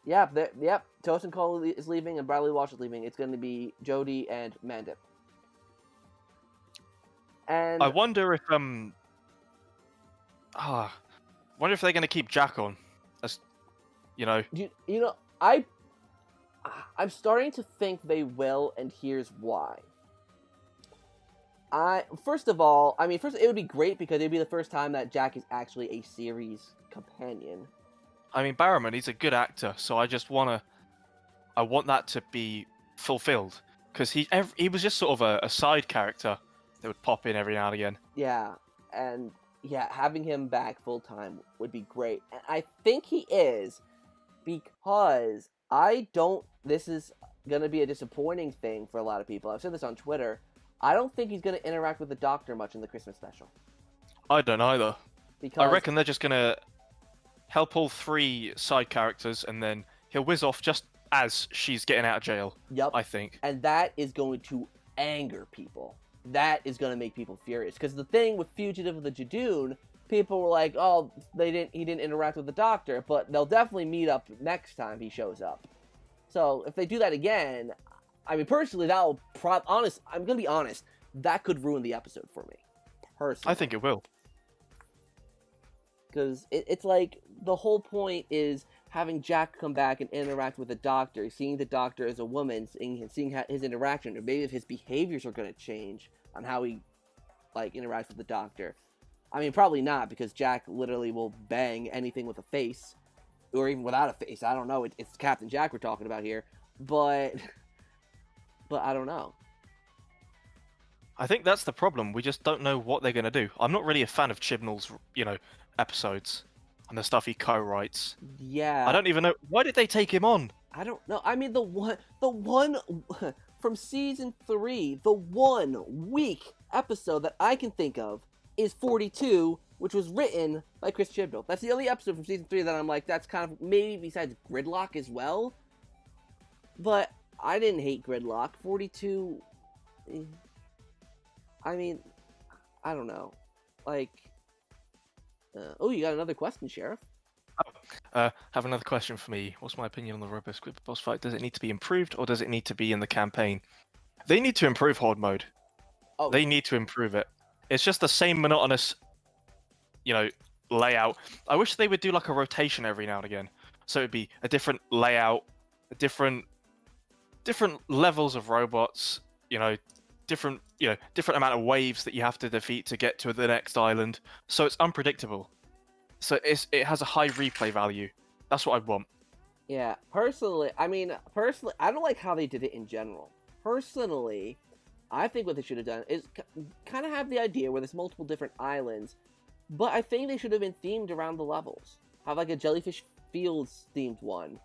Yeah, yep. Tosin Cole is leaving and Bradley Walsh is leaving. It's going to be Jodie and Mandip. And I wonder if wonder if they're going to keep Jack on, as I'm starting to think they will, and here's why. First, it would be great because it'd be the first time that Jack is actually a series companion. I mean, Barrowman, he's a good actor, so I want that to be fulfilled because he was just sort of a side character that would pop in every now and again. Yeah, and yeah, having him back full time would be great. And I think he is, because I don't. This is gonna be a disappointing thing for a lot of people. I've said this on Twitter. I don't think he's gonna interact with the Doctor much in the Christmas special. I don't either. Because I reckon they're just gonna help all 3 side characters, and then he'll whiz off just as she's getting out of jail. Yep. I think. And that is going to anger people. That is going to make people furious. Because the thing with Fugitive of the Jadoon, people were like, "Oh, he didn't interact with the Doctor," but they'll definitely meet up next time he shows up. So if they do that again, I mean, personally, that'll I'm gonna be honest, that could ruin the episode for me. Personally, I think it will. because it's like the whole point is having Jack come back and interact with the Doctor, seeing the Doctor as a woman, seeing his interaction, or maybe if his behaviors are going to change on how he interacts with the Doctor. I mean, probably not, because Jack literally will bang anything with a face, or even without a face. I don't know. It's Captain Jack we're talking about here, but I don't know. I think that's the problem. We just don't know what they're going to do. I'm not really a fan of Chibnall's, episodes and the stuff he co-writes. Yeah. I don't even know, why did they take him on? I don't know. I mean, the one from season 3, the 1 week episode that I can think of is 42, which was written by Chris Chibnall. That's the only episode from season 3 that I'm like, that's kind of, maybe besides Gridlock as well. But I didn't hate Gridlock. 42, I mean, I don't know. Oh, you got another question, Sheriff? Have another question for me. What's my opinion on the RoboSquid boss fight? Does it need to be improved, or does it need to be in the campaign? They need to improve Horde mode. Oh, They need to improve it. It's just the same monotonous, layout. I wish they would do like a rotation every now and again. So it'd be a different layout, a different levels of robots, different amount of waves that you have to defeat to get to the next island. So it's unpredictable. So it has a high replay value. That's what I want. yeah. Personally, I don't like how they did it in general. Personally, I think what they should have done is kind of have the idea where there's multiple different islands, but I think they should have been themed around the levels. Have like a Jellyfish Fields themed one,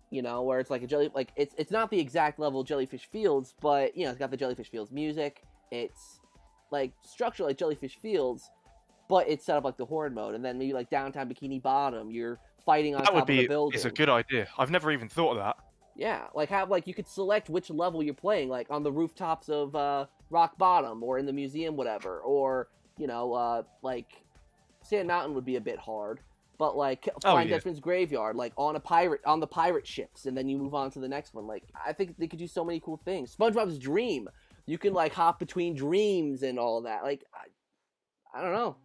where it's like it's not the exact level Jellyfish Fields, but it's got the Jellyfish Fields music. It's like structured like Jellyfish Fields, but it's set up like the Horde mode, and then maybe like downtown Bikini Bottom, you're fighting on top of the building. It's a good idea. I've never even thought of that. Yeah, you could select which level you're playing, like on the rooftops of Rock Bottom, or in the museum, whatever, or Sand Mountain would be a bit hard, but Flying Dutchman's Graveyard, on the pirate ships, and then you move on to the next one. I think they could do so many cool things. SpongeBob's Dream, you can hop between dreams and all that. I don't know.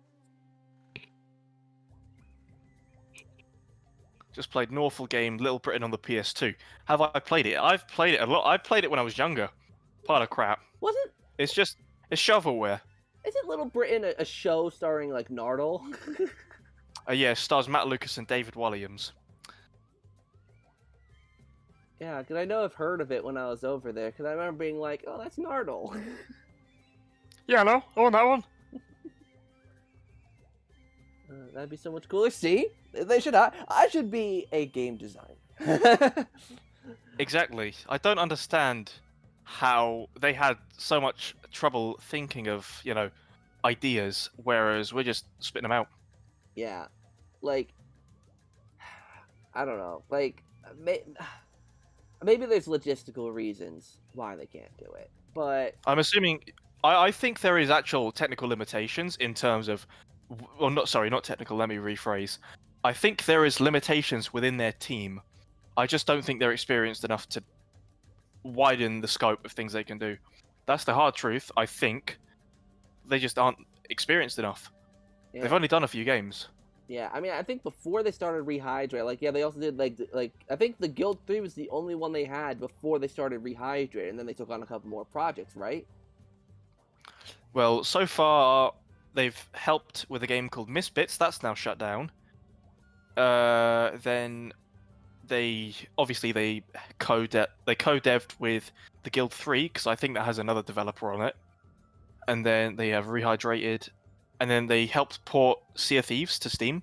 Just played an awful game, Little Britain on the PS2. Have I played it? I've played it a lot. I played it when I was younger. Part of crap. Was it? It's shovelware. Isn't Little Britain a show starring Nardole? Yeah, it stars Matt Lucas and David Walliams. Yeah, because I know I've heard of it when I was over there, because I remember being like, oh, that's Nardole. Yeah, no, I want that one. That'd be so much cooler. See? They should. I should be a game designer. Exactly. I don't understand how they had so much trouble thinking of, ideas, whereas we're just spitting them out. Yeah. I don't know. Maybe there's logistical reasons why they can't do it, but I'm assuming. I think there is actual technical limitations in terms of. Well, not technical. Let me rephrase. I think there is limitations within their team. I just don't think they're experienced enough to widen the scope of things they can do. That's the hard truth. I think they just aren't experienced enough. yeah. They've only done a few games. Yeah, I think before they started Rehydrate, they also did I think the Guild 3 was the only one they had before they started Rehydrate, and then they took on a couple more projects, right? Well, so far they've helped with a game called Misbits. That's now shut down. Then they obviously they co-deved with the Guild 3 because I think that has another developer on it, and then they have Rehydrated, and then they helped port Sea of Thieves to Steam.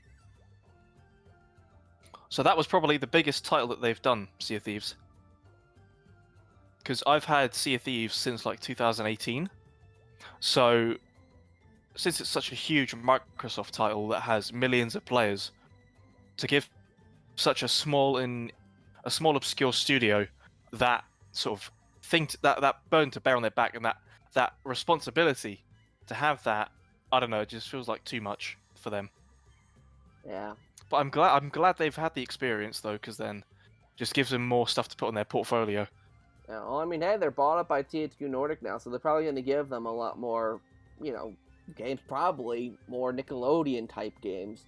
So that was probably the biggest title that they've done, Sea of Thieves. Because I've had Sea of Thieves since like 2018. So since it's such a huge Microsoft title that has millions of players, to give such a small obscure studio that sort of thing that burden to bear on their back, and that responsibility to have that, I don't know, it just feels like too much for them. Yeah. But I'm glad they've had the experience though, because then just gives them more stuff to put on their portfolio. Yeah, well, I mean, hey, they're bought up by THQ Nordic now, so they're probably going to give them a lot more, games, probably more Nickelodeon type games.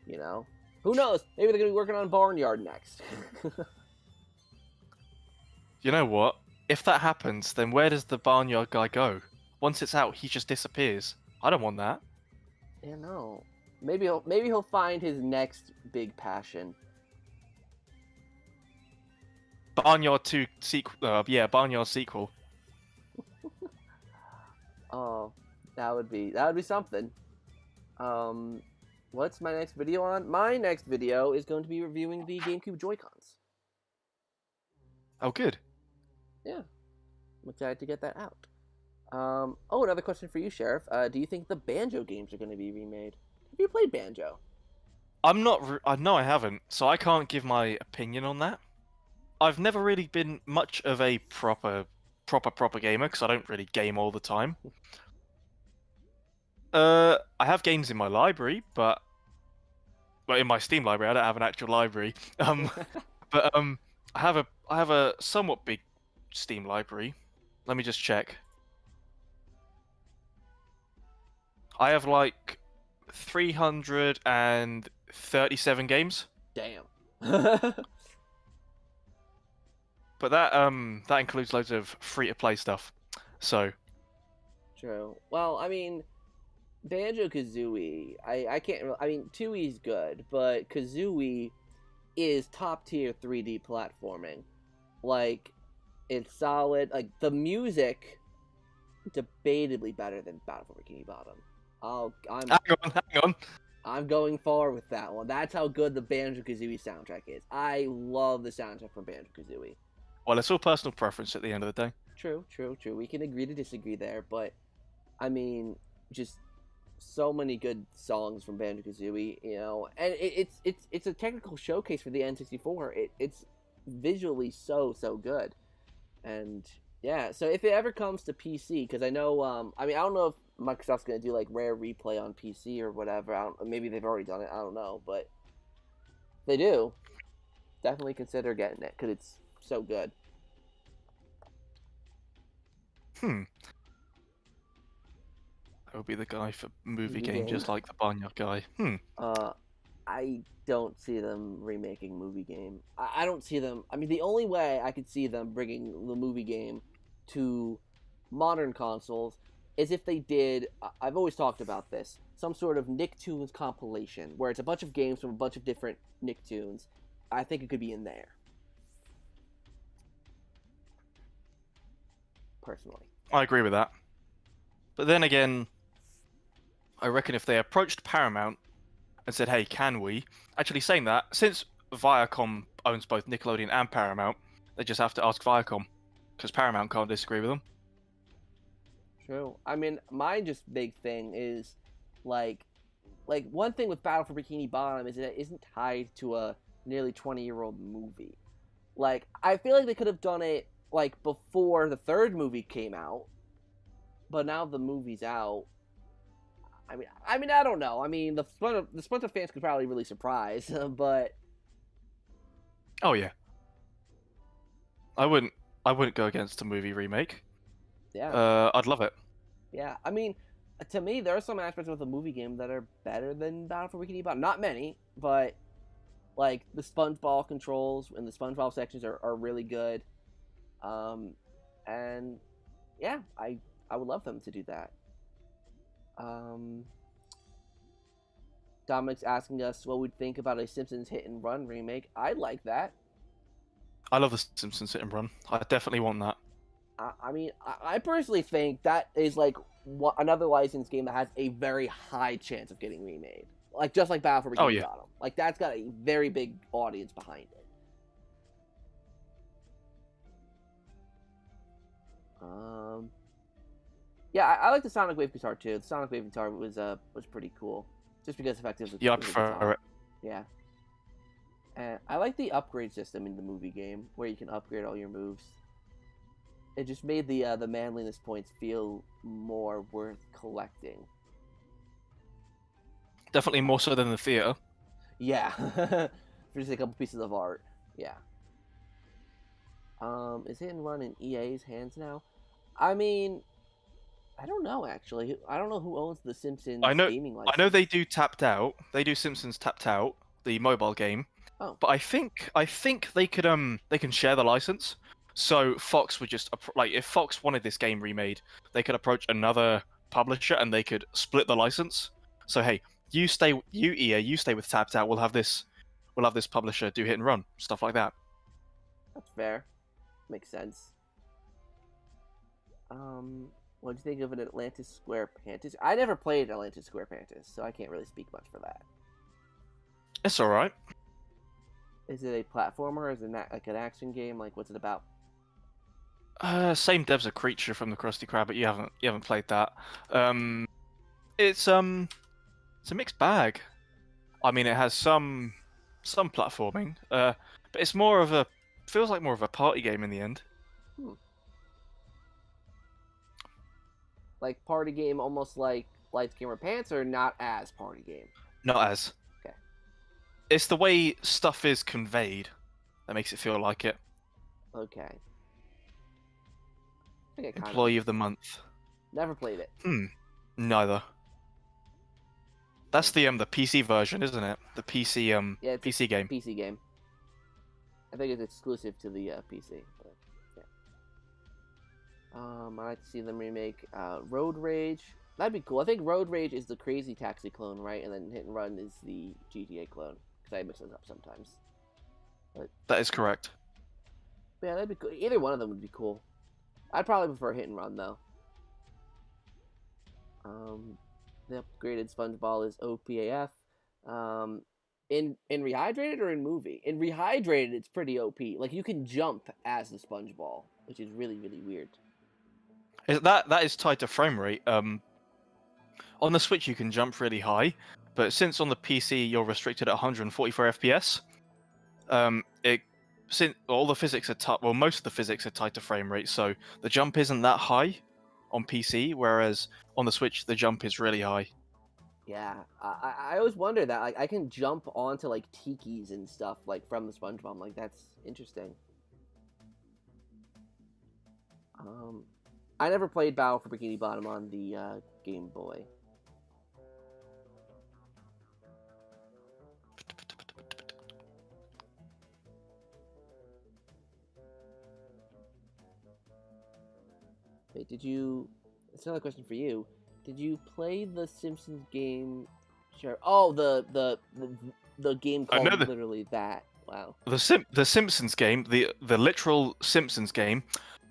Who knows? Maybe they're going to be working on Barnyard next. You know what? If that happens, then where does the Barnyard guy go? Once it's out, he just disappears. I don't want that. Yeah, no. Maybe he'll find his next big passion. Barnyard 2 sequel. Barnyard sequel. Oh, that would be something. What's my next video on? My next video is going to be reviewing the GameCube Joy-Cons. Oh, good. Yeah, I'm excited to get that out. Another question for you, Sheriff. Do you think the Banjo games are going to be remade? Have you played Banjo? I'm not. No, I haven't. So I can't give my opinion on that. I've never really been much of a proper gamer because I don't really game all the time. I have games in my library, but in my Steam library, I don't have an actual library. But I have a somewhat big Steam library. Let me just check. I have like 337 games. Damn. But that includes loads of free-to-play stuff. So. True. Well, I mean, Banjo-Kazooie, I can't... I mean, 2E's good, but Kazooie is top-tier 3D platforming. Like, it's solid. Like, the music, debatably better than Battle for Bikini Bottom. Hang on. I'm going far with that one. That's how good the Banjo-Kazooie soundtrack is. I love the soundtrack from Banjo-Kazooie. Well, it's all personal preference at the end of the day. True. We can agree to disagree there, but I mean, just so many good songs from Banjo-Kazooie, and it's a technical showcase for the N64. It's visually so good, and yeah. So if it ever comes to PC, because I know, I don't know if Microsoft's gonna do like Rare Replay on PC or whatever. Maybe they've already done it. I don't know, but if they do, definitely consider getting it because it's so good. That would be the guy for movie game, just like the Barnyard guy. I don't see them remaking movie game. I don't see them. I mean, the only way I could see them bringing the movie game to modern consoles is if they did. I've always talked about this. Some sort of Nicktoons compilation where it's a bunch of games from a bunch of different Nicktoons. I think it could be in there. Personally, I agree with that. But then again, I reckon if they approached Paramount and said, hey, can we? Actually saying that, since Viacom owns both Nickelodeon and Paramount, they just have to ask Viacom, because Paramount can't disagree with them. True. I mean, my just big thing is, like one thing with Battle for Bikini Bottom is that it isn't tied to a nearly 20-year-old movie. Like, I feel like they could have done it, like, before the third movie came out, but now the movie's out. I mean, I don't know. I mean, the Splinter fans could probably really surprise, but oh yeah, I wouldn't go against a movie remake. Yeah, I'd love it. Yeah, I mean, to me, there are some aspects of the movie game that are better than Battle for Bikini Bottom. Not many, but like the SpongeBob controls and the SpongeBob sections are really good. And yeah, I would love them to do that. Dominic's asking us what we'd think about a Simpsons Hit and Run remake. I'd like that. I love the Simpsons hit and run. I definitely want that. I mean, I personally think that is like another licensed game that has a very high chance of getting remade. Like just like Battle for Oh Bikini yeah. Bottom. Like that's got a very big audience behind it. Yeah, I like the Sonic Wave guitar too. The Sonic Wave guitar was pretty cool, just because effective was Yeah, I was a prefer guitar. it. Yeah, and I like the upgrade system in the movie game where you can upgrade all your moves. It just made the manliness points feel more worth collecting. Definitely more so than the theater. Yeah, for just a couple pieces of art. Yeah. Is Hit and Run in EA's hands now? I mean, I don't know actually. I don't know who owns the Simpsons I know. gaming I know license. they do Tapped Out. They do Simpsons Tapped Out, the mobile game. Oh, But I think they can share the license. So Fox would just like if Fox wanted this game remade, they could approach another publisher and they could split the license. So hey, you EA, you stay with Tapped Out. We'll have this publisher do Hit and Run, stuff like that. that's fair. Makes sense. What do you think of an Atlantis Square Pantis? I never played Atlantis Square Pantis, so I can't really speak much for that. It's all right. Is it a platformer or is it like an action game? Like, what's it about? Same devs a creature from the Krusty Krab, but you haven't played that. It's a mixed bag. I mean, it has some platforming, but it's more of a feels like more of a party game in the end. Like party game, almost like Lights Camera Pants, or not as party game? Not as. Okay. It's the way stuff is conveyed that makes it feel like it. Okay. I think I kind Employee of the month. never played it. Neither. That's the PC version, isn't it? The PC Yeah, it's PC game. PC game. I think it's exclusive to the PC. But, yeah. I like to see them remake Road Rage. That'd be cool. I think Road Rage is the Crazy Taxi clone, right? And then Hit and Run is the GTA clone. Because I mix those up sometimes. But That is correct. yeah, that'd be cool. Either one of them would be cool. I'd probably prefer Hit and Run though. The upgraded SpongeBall is OPAF. In Rehydrated or in movie? In Rehydrated, it's pretty OP. Like you can jump as the SpongeBall, which is really really weird. That is tied to frame rate. On the Switch you can jump really high, but since on the PC you're restricted at 144 FPS, since all the physics are most of the physics are tied to frame rate, so the jump isn't that high on PC, whereas on the Switch the jump is really high. Yeah, I always wonder that. Like I can jump onto like tikis and stuff like from the SpongeBob. I'm like that's interesting. I never played Battle for Bikini Bottom on the Game Boy. Wait, did you? It's another question for you. Did you play the Simpsons game? Sure. Oh, the game I know called the- literally that. Wow. The Simpsons game, the literal Simpsons game,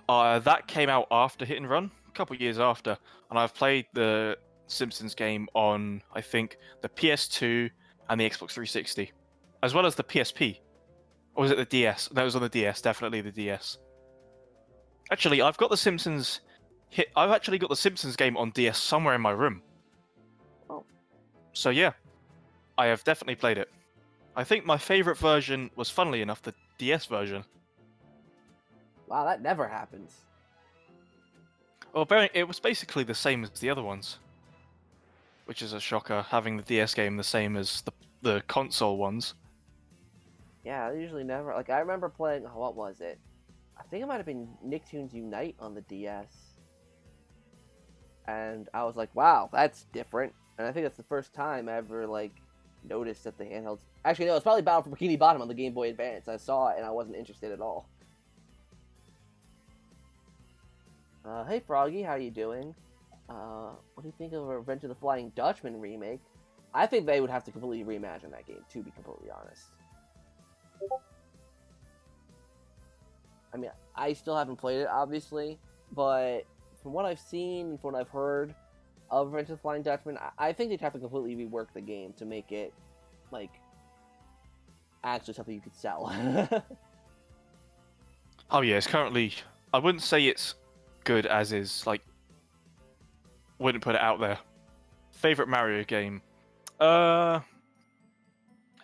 that came out after Hit and Run, a couple years after, and I've played the Simpsons game on I think the PS2 and the Xbox 360, as well as the PSP. Or was it the DS? That was on the DS, definitely the DS. Actually, I've actually got the Simpsons game on DS somewhere in my room. Oh. So yeah, I have definitely played it. I think my favorite version was, funnily enough, the DS version. Wow, that never happens. Well, it was basically the same as the other ones, which is a shocker, having the DS game the same as the console ones. Yeah, I usually never. Like I remember playing. Oh, what was it? I think it might have been Nicktoons Unite on the DS. And I was like, wow, that's different. And I think that's the first time I ever like noticed that the handhelds. Actually, no, it's probably Battle for Bikini Bottom on the Game Boy Advance. I saw it and I wasn't interested at all. Hey Froggy, how you doing? What do you think of Revenge of the Flying Dutchman remake? I think they would have to completely reimagine that game, to be completely honest. I mean, I still haven't played it, obviously, but from what I've seen and from what I've heard of Revenge of the Flying Dutchman, I think they'd have to completely rework the game to make it, like, actually something you could sell. Oh yeah, it's currently. I wouldn't say it's good as is. Like, wouldn't put it out there. Favorite Mario game? It's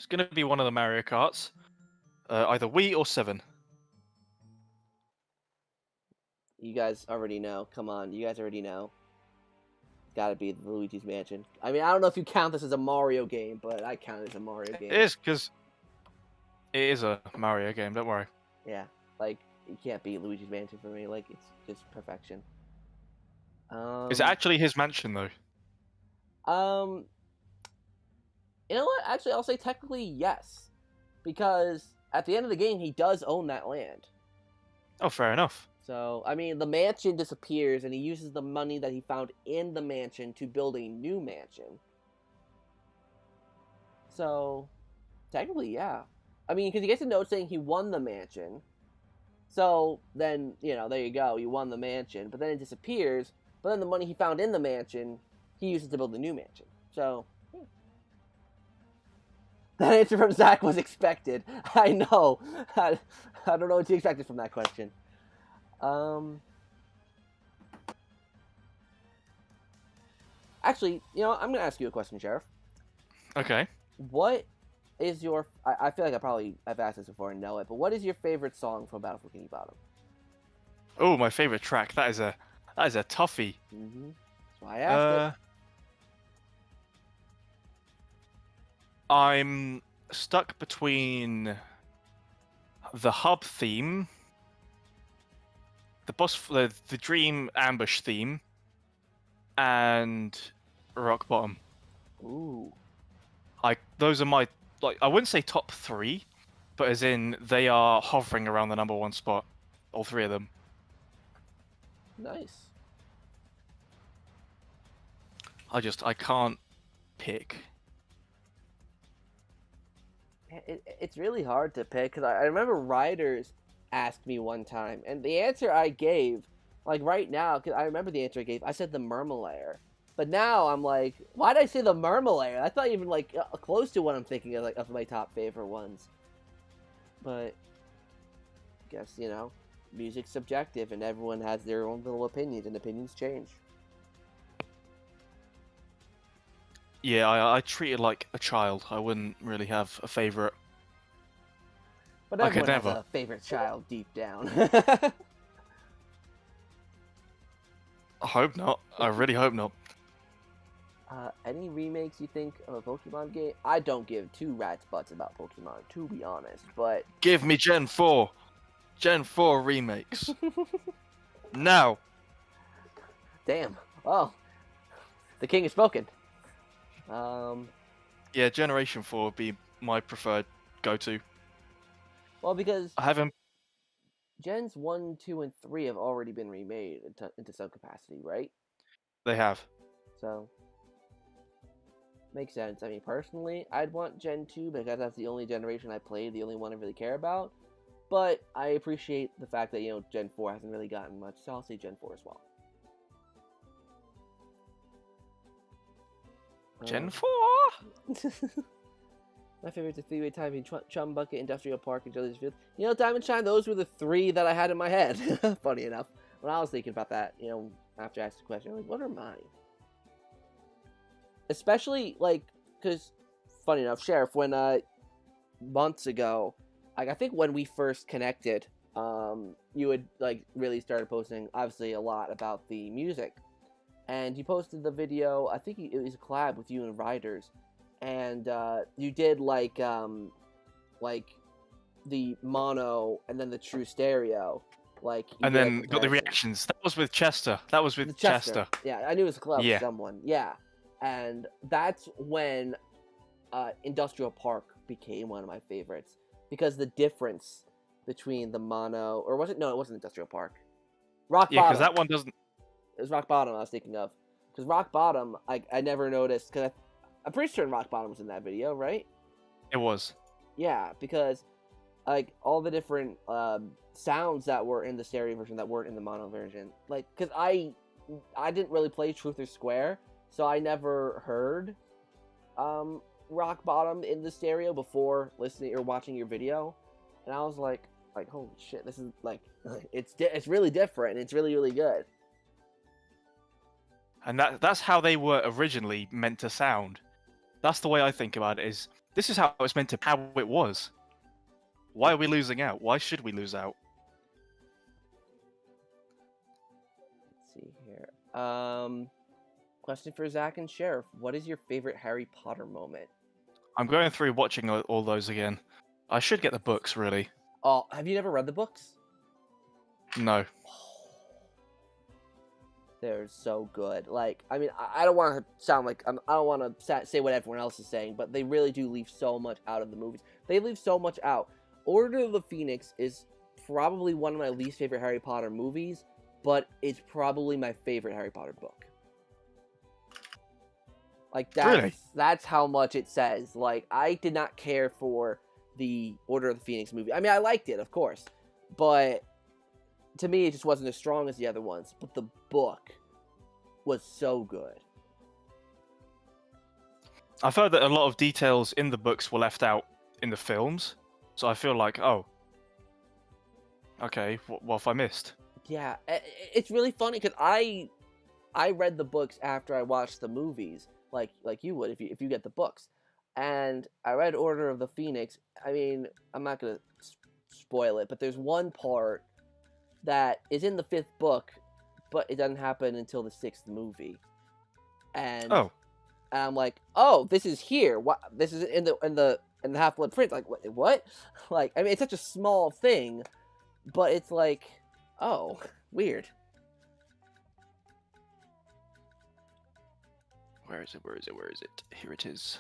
gonna be one of the Mario Karts. Either Wii or 7. You guys already know. Come on, you guys already know. It's gotta be the Luigi's Mansion. I mean, I don't know if you count this as a Mario game, but I count it as a Mario game. It is, because it is a Mario game. Don't worry. Yeah, like, you can't beat Luigi's Mansion for me. Like, it's just perfection. Is it actually his mansion though? You know what? Actually, I'll say technically yes, because at the end of the game, he does own that land. Oh, fair enough. So, I mean, the mansion disappears, and he uses the money that he found in the mansion to build a new mansion. So, technically, yeah. I mean, because he gets a note saying he won the mansion. So, then, you know, there you go. You won the mansion. But then it disappears. But then the money he found in the mansion, he uses to build the new mansion. So, yeah. That answer from Zach was expected. I know. I don't know what you expected from that question. Actually, you know, I'm going to ask you a question, Sheriff. Okay. What is your... I feel like I've asked this before and know it, but what is your favorite song from Battle for Bikini Bottom? Oh, my favorite track. That is a toughie. Mm-hmm. That's why I asked it. I'm stuck between the hub theme, the dream ambush theme, and rock bottom. Ooh. Those are my, like, I wouldn't say top 3, but as in they are hovering around the number 1 spot, all 3 of them. Nice. I can't pick. It's really hard to pick, because I remember Riders asked me one time, and the answer I gave, like right now, because I remember the answer I gave, I said the Murmalayer. But now I'm like, why did I say the Murmalayer? That's not even like close to what I'm thinking of, like, of my top favorite ones. But I guess, you know, music's subjective, and everyone has their own little opinions, and opinions change. Yeah, I treat it like a child. I wouldn't really have a favorite. But I could everyone has never. a favorite child deep down. I hope not. I really hope not. Any remakes you think of a Pokemon game? I don't give two rat's butts about Pokemon, to be honest, but... Give me Gen 4. Gen 4 remakes. Now. Damn. Well, the king has spoken. Yeah, Generation 4 would be my preferred go-to. Well, because I haven't... Gens 1, 2, and 3 have already been remade into some capacity, right? They have. So, makes sense. I mean, personally, I'd want Gen 2 because that's the only generation I played, the only one I really care about. But I appreciate the fact that, you know, Gen 4 hasn't really gotten much, so I'll say Gen 4 as well. Gen 4? My favorite's the three-way time in Chum Bucket, Industrial Park, and Jelly's Field. You know, Diamond Shine, those were the 3 that I had in my head. Funny enough. When I was thinking about that, you know, after I asked the question, I'm like, what are mine? Especially, like, because, funny enough, Sheriff, when, months ago, like, I think when we first connected, you had, like, really started posting, obviously, a lot about the music. And you posted the video, I think it was a collab with you and Riders, and you did like the mono and then the true stereo, like. And then got the reactions. That was with Chester. That was with Chester. Yeah, I knew it was a collab with someone. Yeah, and that's when Industrial Park became one of my favorites, because the difference between the mono, or was it? No, it wasn't Industrial Park. Rock Bottom. Yeah, because that one doesn't. It was Rock Bottom I was thinking of. Because Rock Bottom, I never noticed, because I'm pretty sure Rock Bottom was in that video, right? It was. Yeah, because like all the different sounds that were in the stereo version that weren't in the mono version. Like, cause I didn't really play Truth or Square, so I never heard Rock Bottom in the stereo before listening or watching your video, and I was like holy shit, this is like it's really different. And it's really really good. And that's how they were originally meant to sound. That's the way I think about it. Is this is how it's meant to how it was. Why are we losing out? Why should we lose out? Let's see here. Question for Zach and Sheriff: what is your favorite Harry Potter moment? I'm going through watching all those again. I should get the books, really. Oh, have you never read the books? No. They're so good. Like, I mean, I don't want to sound like I don't want to say what everyone else is saying, but they really do leave so much out of the movies. They leave so much out. Order of the Phoenix is probably one of my least favorite Harry Potter movies, but it's probably my favorite Harry Potter book. Like, that's how much it says. Like, I did not care for the Order of the Phoenix movie. I mean, I liked it, of course, but to me, it just wasn't as strong as the other ones. But the book was so good. I've heard that a lot of details in the books were left out in the films, so I feel like, oh, okay, what have I missed? Yeah, it's really funny because I read the books after I watched the movies, like you would if you get the books, and I read Order of the Phoenix. I mean, I'm not gonna spoil it, but there's one part that is in the 5th book, but it doesn't happen until the 6th movie, and I'm like, oh, this is here. What? This is in the Half-Blood Prince. Like, what? Like, I mean, it's such a small thing, but it's like, oh, weird. Where is it? Where is it? Where is it? Here it is.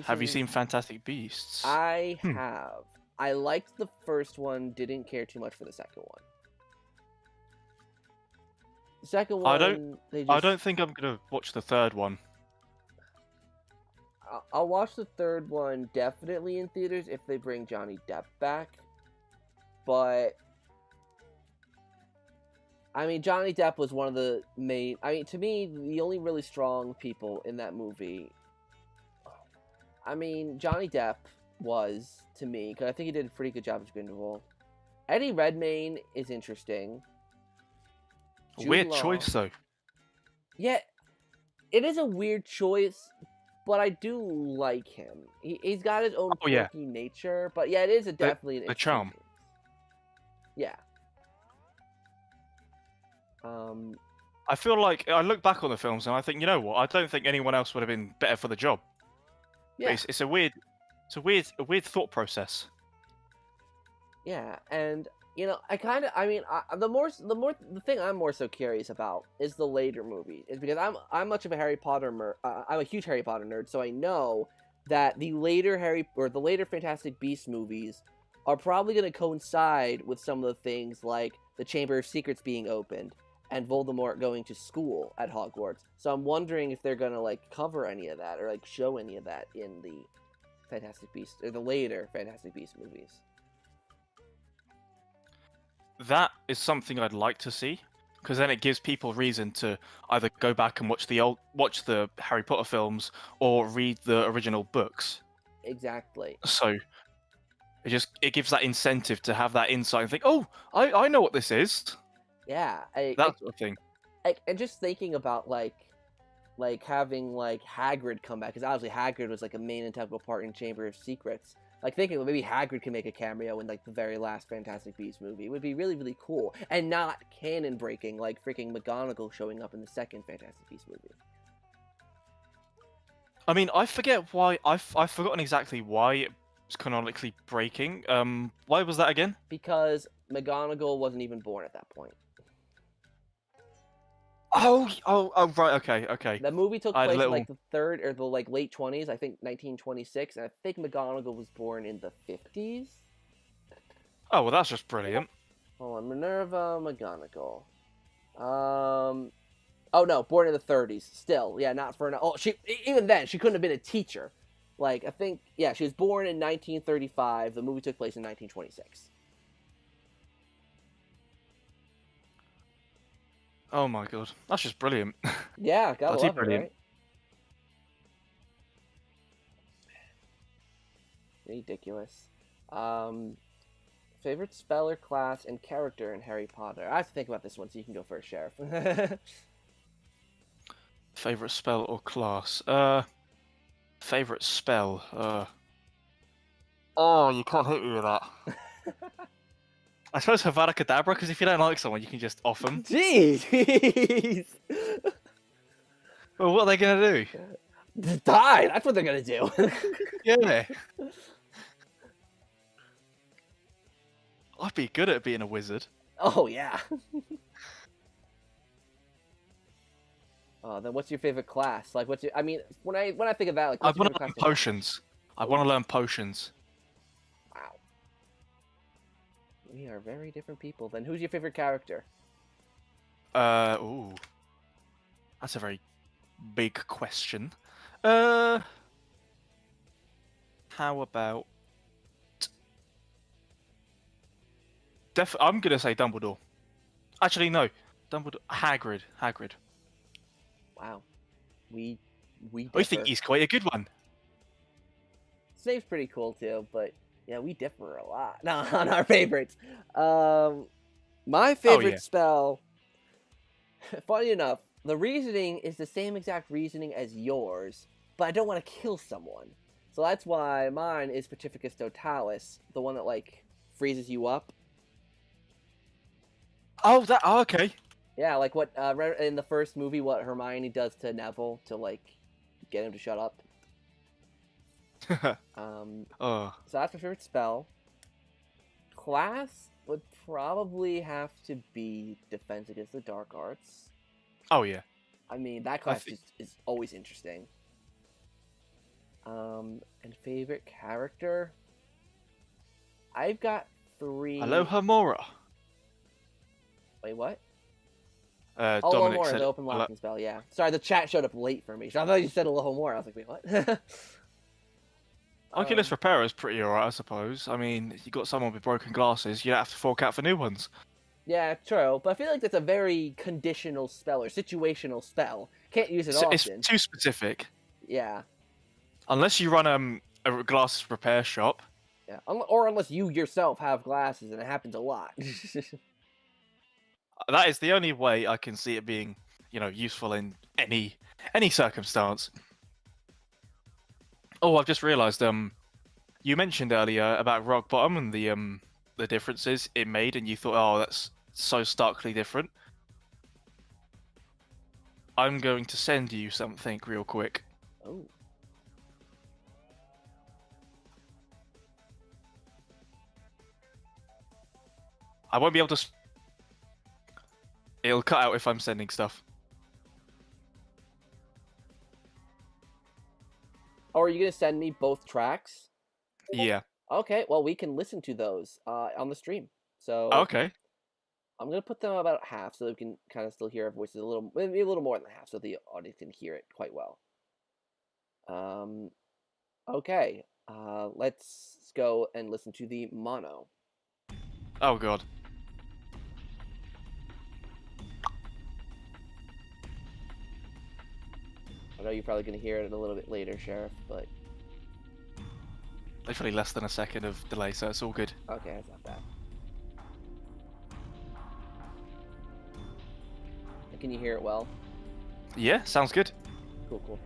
Have you seen Fantastic Beasts? I have. I liked the first one, didn't care too much for the second one. The second one, I don't think I'm gonna watch the third one. I'll watch the third one definitely in theaters if they bring Johnny Depp back. But I mean, Johnny Depp was one of the main. I mean, to me, the only really strong people in that movie. I mean, Johnny Depp was, to me, because I think he did a pretty good job as Grindelwald. Eddie Redmayne is interesting. Weird choice, though. Yeah, it is a weird choice, but I do like him. He's got his own quirky nature, but yeah, it is definitely the charm. Yeah. I feel like I look back on the films and I think, you know what? I don't think anyone else would have been better for the job. Yeah, it's a weird thought process. Yeah, and you know, the thing I'm more so curious about is the later movie, is because I'm much of a Harry Potter I'm a huge Harry Potter nerd, so I know that the later Fantastic Beasts movies are probably going to coincide with some of the things like the Chamber of Secrets being opened and Voldemort going to school at Hogwarts. So I'm wondering if they're going to like cover any of that or like show any of that in the Fantastic Beasts or the later Fantastic Beasts movies. That is something I'd like to see, because then it gives people reason to either go back and watch the Harry Potter films or read the original books. Exactly. So it gives that incentive to have that insight and think, oh, I know what this is. Yeah, that sort of thing. And just thinking about like having like Hagrid come back, because obviously Hagrid was like a main integral part in Chamber of Secrets. Like thinking maybe Hagrid can make a cameo in like the very last Fantastic Beasts movie. It would be really really cool and not canon breaking like freaking McGonagall showing up in the second Fantastic Beasts movie. I mean, I forget why. I've forgotten exactly why it was canonically breaking. Why was that again? Because McGonagall wasn't even born at that point. Oh, right, okay. The movie took place in like the third or the like late 20s, I think 1926, and I think McGonagall was born in the 50s. Oh, well, that's just brilliant. Hold on, Minerva McGonagall. Oh no, born in the 30s. Still, yeah, not for an. Oh, even then she couldn't have been a teacher. Like I think, yeah, she was born in 1935. The movie took place in 1926. Oh my god, that's just brilliant. Yeah, gotta Bloody love it, brilliant. right? Ridiculous. Favorite spell or class and character in Harry Potter. I have to think about this one, so you can go first, Sheriff. Favorite spell or class? Favorite spell. Oh, you can't hit me with that. I suppose Havada Kedavra, because if you don't like someone, you can just off them. Jeez. Well, what are they gonna do? Die. That's what they're gonna do. Yeah. I'd be good at being a wizard. Oh yeah. Oh, then what's your favorite class? Like, what's your? I mean, when I think of that, like, I what's your want favorite to learn class? potions. I want to learn potions. Wow. We are very different people. Then who's your favorite character? Ooh. That's a very big question. How about... I'm gonna say Dumbledore. Actually, no. Dumbledore... Hagrid. Wow. We I think differ. he's quite a good one. Snape's pretty cool too, but yeah, we differ a lot on our favorites. My favorite spell. Funny enough, the reasoning is the same exact reasoning as yours, but I don't want to kill someone, so that's why mine is Petrificus Totalis, the one that like freezes you up. Oh, okay. Yeah, like what in the first movie, what Hermione does to Neville to like get him to shut up. So that's my favorite spell. Class would probably have to be Defense Against the Dark Arts. Oh yeah. I mean, that class is always interesting. And favorite character? I've got 3. Aloha Mora. Wait, what? Dominic Alohomora, said the open locking spell, yeah. Sorry, the chat showed up late for me. So I thought you said Alohomora. I was like, wait, what? Oculus Repair is pretty alright, I suppose. I mean, if you got someone with broken glasses, you'd have to fork out for new ones. Yeah, true. But I feel like that's a very conditional spell or situational spell. Can't use it often. It's too specific. Yeah. Unless you run a glasses repair shop. Yeah. Or unless you yourself have glasses, and it happens a lot. That is the only way I can see it being, useful in any circumstance. Oh, I've just realised. You mentioned earlier about Rock Bottom and the differences it made, and you thought, oh, that's so starkly different. I'm going to send you something real quick. Oh. I won't be able to. It'll cut out if I'm sending stuff. Oh, are you going to send me both tracks? Yeah. Okay, well, we can listen to those on the stream. So Okay. I'm going to put them about half so that we can kind of still hear our voices maybe a little more than half so the audience can hear it quite well. Okay, let's go and listen to the mono. Oh, God. I know you're probably going to hear it a little bit later, Sheriff, but... Literally less than a second of delay, so it's all good. Okay, that's not bad. Can you hear it well? Yeah, sounds good. Cool, cool.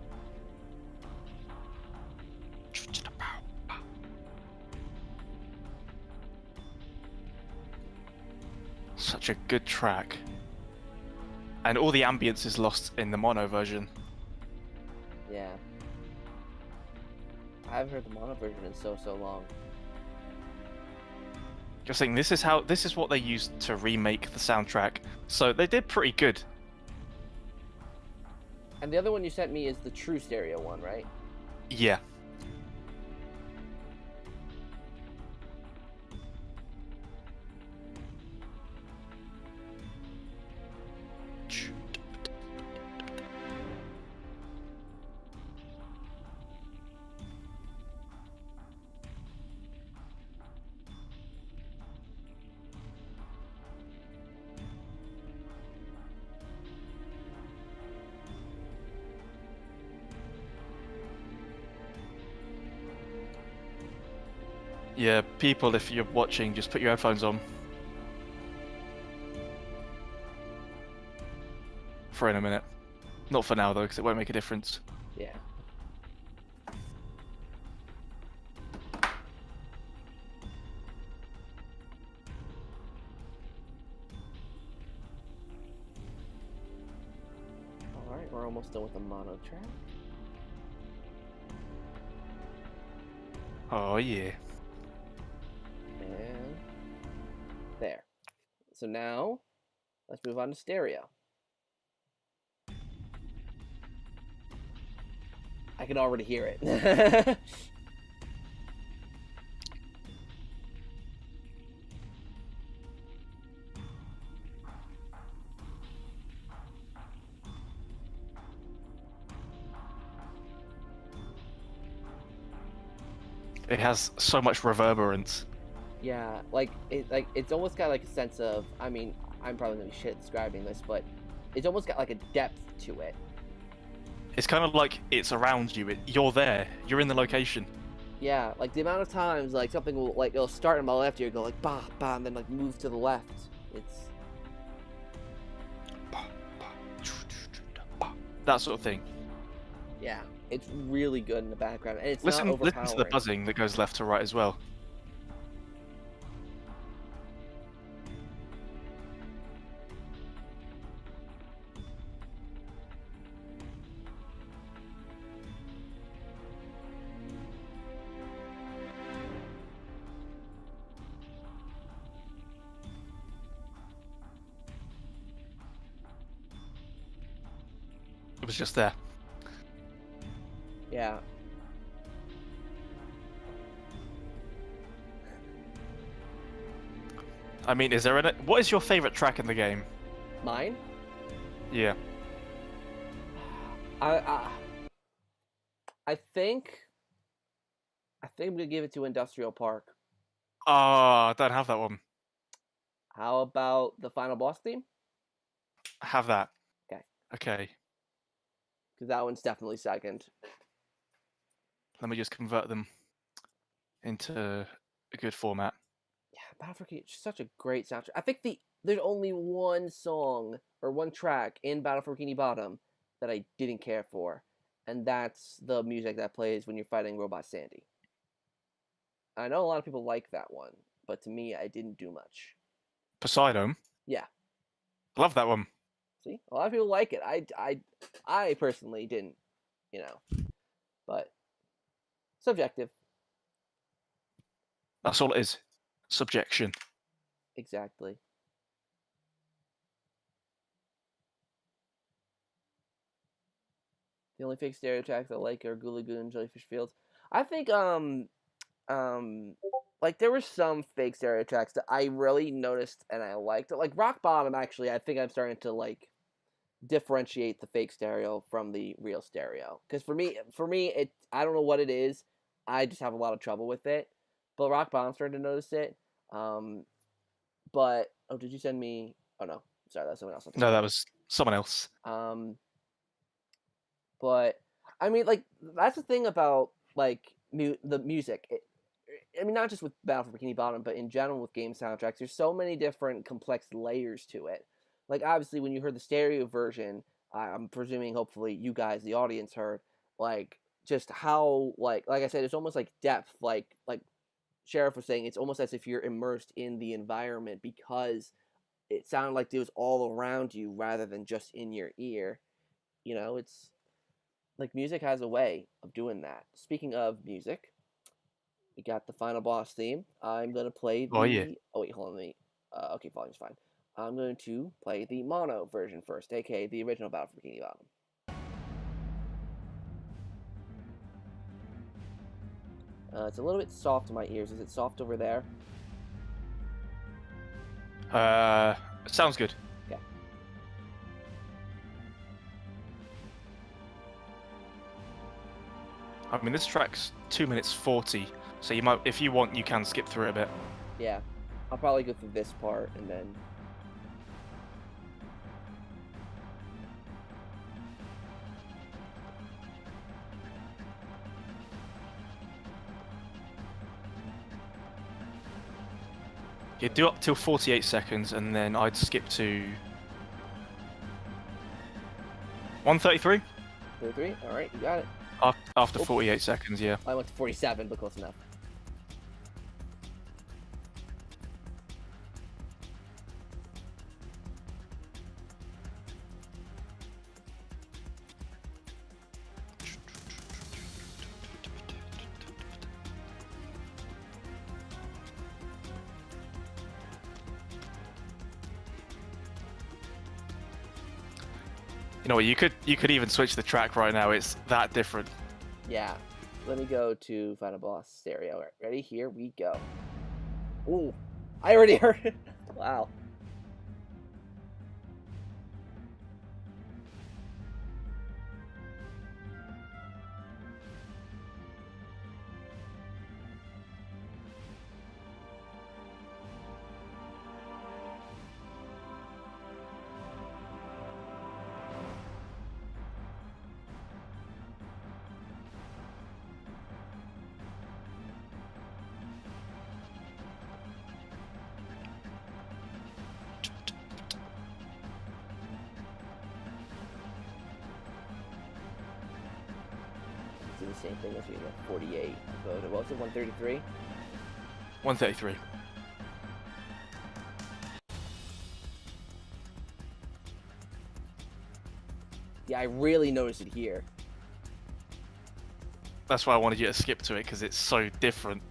Such a good track. And all the ambience is lost in the mono version. Yeah. I haven't heard the mono version in so long. Just saying, this is what they used to remake the soundtrack. So they did pretty good. And the other one you sent me is the true stereo one, right? Yeah. Yeah, people, if you're watching, just put your headphones on. For in a minute. Not for now, though, because it won't make a difference. Yeah. Alright, we're almost done with the mono track. Oh, yeah. And there. So now, let's move on to stereo. I can already hear it. It has so much reverberance. Yeah, it's almost got like a sense of, I mean, I'm probably gonna be shit describing this, but it's almost got like a depth to it. It's kind of like it's around you. You're there. You're in the location. Yeah, like the amount of times like something will like it'll start on my left ear, go like bah bah, and then like move to the left. It's that sort of thing. yeah, it's really good in the background, and it's Listen, not overpowering. listen to the buzzing that goes left to right as well. It was just there. Yeah. I mean, is there any? What is your favorite track in the game? Mine? Yeah. I think I'm gonna give it to Industrial Park. Oh, I don't have that one. How about the final boss theme? I have that. Okay. Okay. Because that one's definitely second. Let me just convert them into a good format. Yeah, Battle for Bikini, such a great soundtrack. I think there's only one song or one track in Battle for Bikini Bottom that I didn't care for, and that's the music that plays when you're fighting Robot Sandy. I know a lot of people like that one, but to me, I didn't do much. Poseidon. Yeah. Love that one. See, a lot of people like it. I personally didn't, but subjective. That's all it is. Subjection. Exactly. The only fake stereo tracks I like are Goo Lagoon and Jellyfish Fields. I think like there were some fake stereo tracks that I really noticed and I liked. Like Rock Bottom, actually, I think I'm starting to like differentiate the fake stereo from the real stereo. Because for me, it I don't know what it is. I just have a lot of trouble with it. But Rock Bottom started to notice it. But oh, did you send me? Oh no, sorry, that's someone else. No, that was someone else. But I mean, like that's the thing about like the music. I mean, not just with Battle for Bikini Bottom, but in general with game soundtracks. There's so many different complex layers to it. Like obviously, when you heard the stereo version, I'm presuming hopefully you guys, the audience, heard like just how like I said, it's almost like depth. Like Sheriff was saying, it's almost as if you're immersed in the environment because it sounded like it was all around you rather than just in your ear. It's like music has a way of doing that. Speaking of music, we got the final boss theme. I'm gonna play the. Oh, yeah. Oh wait, hold on. Okay, volume's fine. I'm going to play the mono version first, aka the original Battle for Bikini Bottom. It's a little bit soft in my ears. Is it soft over there? Sounds good. Okay. I mean, this track's 2 minutes 40, so you might, if you want, you can skip through it a bit. Yeah, I'll probably go through this part and then. You do up till 48 seconds, and then I'd skip to 133 33? Alright, you got it. after Oh. 48 seconds. Yeah. I went to 47, but close enough. You know what? You could even switch the track right now. It's that different. Yeah. Let me go to Final Boss Stereo. Right, ready? Here we go. Ooh. I already heard it. Wow. Do the same thing as we went 48. Go to, what was it, 133? 133. Yeah, I really noticed it here. That's why I wanted you to skip to it, because it's so different.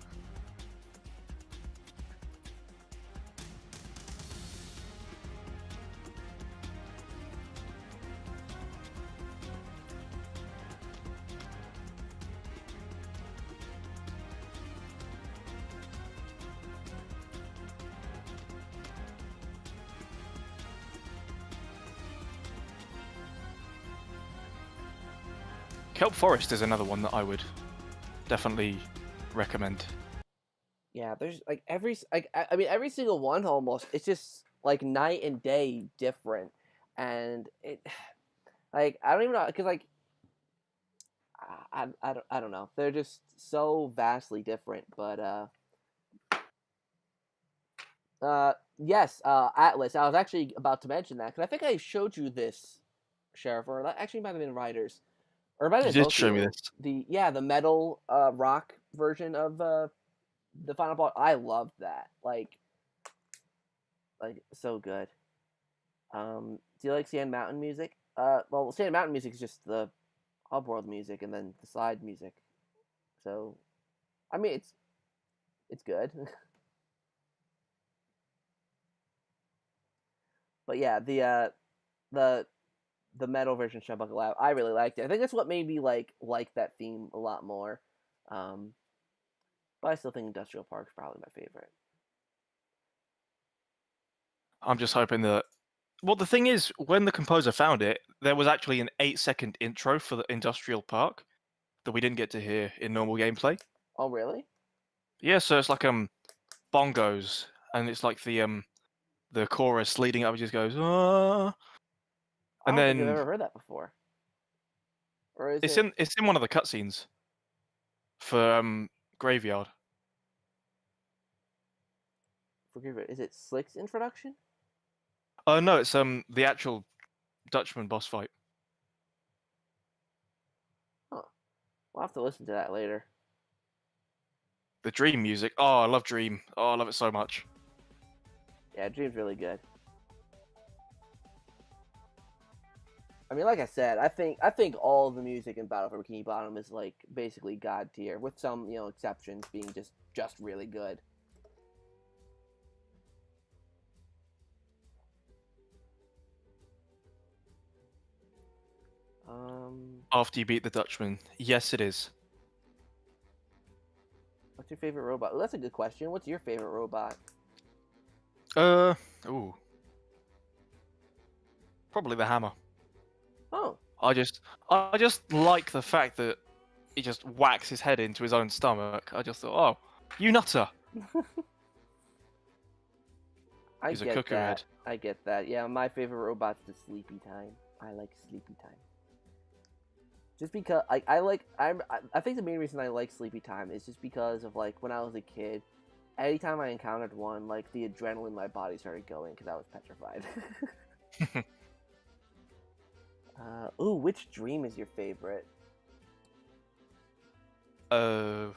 Kelp Forest is another one that I would definitely recommend. Yeah, there's like I mean every single one almost. It's just like night and day different, and it like I don't even know because like I don't know. They're just so vastly different. But yes, Atlas. I was actually about to mention that because I think I showed you this, Sheriff, or that actually might have been Riders, or it might have You been did both show of me you. this. The metal rock version of the final boss. I loved that. Like so good. Do you like Sand Mountain music? Well, Sand Mountain music is just the hub world music and then the side music. So, I mean, it's good. But yeah, the the metal version of Buckle Out, I really liked it. I think that's what made me like that theme a lot more. Um, but I still think Industrial Park's probably my favorite. I'm just hoping that. Well, the thing is, when the composer found it, there was actually an 8-second intro for the Industrial Park that we didn't get to hear in normal gameplay. Oh, really? Yeah, so it's like bongos, and it's like the chorus leading up just goes I and don't think I've then ever heard that before. Or is it's it in one of the cutscenes for Graveyard. forgive it? Is it Slick's introduction? Oh no, it's the actual Dutchman boss fight. Huh. We'll have to listen to that later. The Dream music. Oh, I love Dream. Oh, I love it so much. Yeah, Dream's really good. I mean, like I said, I think all the music in Battle for Bikini Bottom is like basically god tier, with some exceptions being just really good. After you beat the Dutchman, yes, it is. What's your favorite robot? Well, that's a good question. What's your favorite robot? Ooh, probably the hammer. Oh, I just like the fact that he just whacks his head into his own stomach. I just thought, oh, you nutter. I He's a get cuckoo that. head. I get that. Yeah, my favorite robot's the Sleepy Time. I like Sleepy Time. Just because I think the main reason I like Sleepy Time is just because of like when I was a kid, anytime I encountered one, like the adrenaline in my body started going because I was petrified. Ooh, which dream is your favorite? Ooh.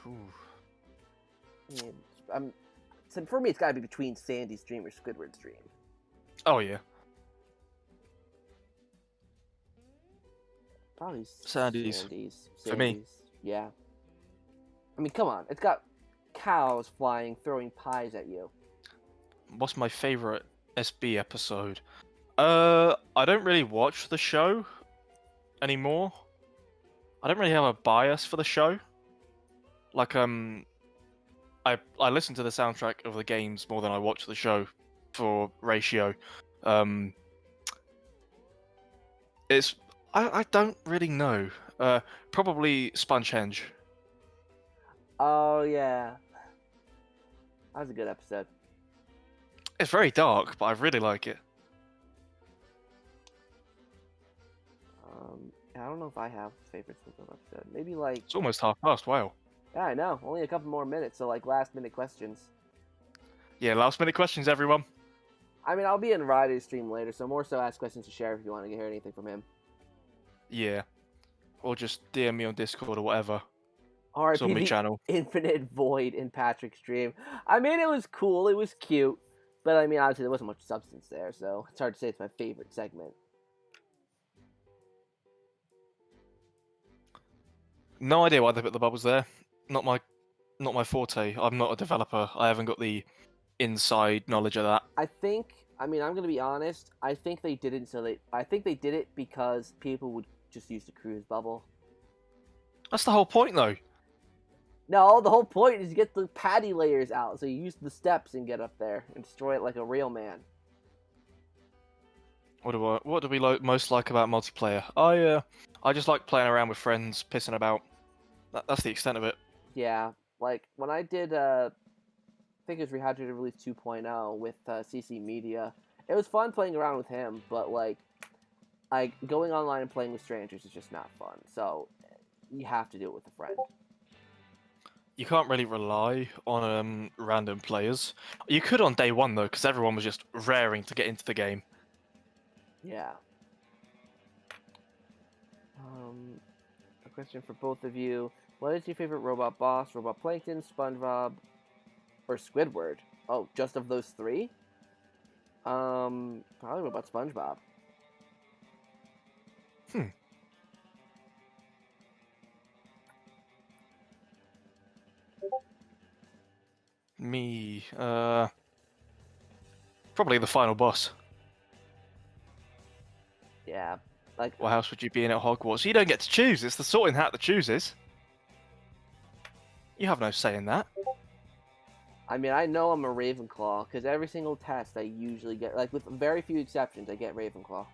So for me, it's got to be between Sandy's dream or Squidward's dream. Oh yeah. Probably Sandy's. For me. Yeah. I mean, come on. It's got cows flying, throwing pies at you. What's my favorite SB episode? I don't really watch the show anymore. I don't really have a bias for the show. Like, I listen to the soundtrack of the games more than I watch the show for ratio. I don't really know. Probably Spongehenge. Oh, yeah. That was a good episode. It's very dark, but I really like it. I don't know if I have favorites from the episode. Maybe like... It's almost 1:30. Wow. Yeah, I know. Only a couple more minutes, so like last minute questions. Yeah, last minute questions, everyone. I mean, I'll be in Ryder's stream later, so more so ask questions to Sheriff if you want to hear anything from him. Yeah. Or just DM me on Discord or whatever. Or It's on my channel. Infinite Void in Patrick's stream. I mean, it was cool. It was cute. But I mean, obviously, there wasn't much substance there, so it's hard to say it's my favorite segment. No idea why they put the bubbles there. Not my forte. I'm not a developer. I haven't got the inside knowledge of that. I mean, I'm gonna be honest. I think they did it because people would just use the cruise bubble. That's the whole point, though. No, the whole point is to get the patty layers out, so you use the steps and get up there and destroy it like a real man. What do we most like about multiplayer? I just like playing around with friends, pissing about. That's the extent of it. Yeah, like when I did, I think it was Rehydrated Release 2.0 with CC Media. It was fun playing around with him, but like going online and playing with strangers is just not fun. So you have to do it with a friend. You can't really rely on random players. You could on day one though, because everyone was just raring to get into the game. Yeah. A question for both of you. What is your favorite robot boss? Robot Plankton, SpongeBob, or Squidward? Oh, just of those three? Probably Robot SpongeBob. Me, probably the final boss. Yeah, like... What house would you be in at Hogwarts? You don't get to choose. It's the Sorting Hat that chooses. You have no say in that. I mean, I know I'm a Ravenclaw, because every single test I usually get, like, with very few exceptions, I get Ravenclaw.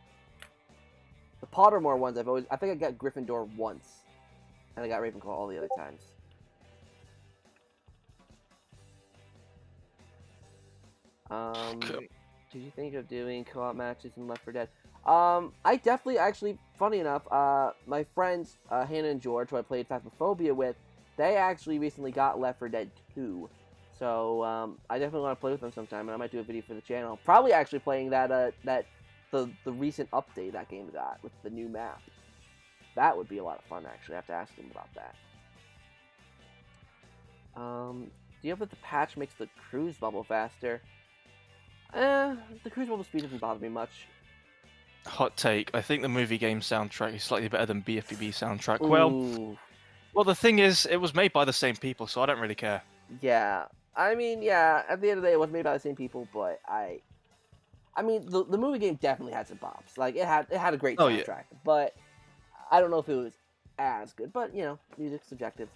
The Pottermore ones, I think I got Gryffindor once, and I got Ravenclaw all the other times. Did you think of doing co-op matches in Left 4 Dead? I definitely, actually, funny enough, my friends, Hannah and George, who I played Phasmophobia with, they actually recently got Left 4 Dead 2. So, I definitely want to play with them sometime, and I might do a video for the channel. Probably actually playing the recent update that game got, with the new map. That would be a lot of fun, actually. I have to ask them about that. Do you know that the patch makes the cruise bubble faster? The cruise bubble speed doesn't bother me much. Hot take. I think the movie game soundtrack is slightly better than BFBB soundtrack. Ooh. Well, the thing is, it was made by the same people, so I don't really care. Yeah. I mean, yeah, at the end of the day, it was made by the same people, but I mean, the movie game definitely had some bops. Like, it had a great soundtrack, yeah. But I don't know if it was as good. But, you know, music's subjective.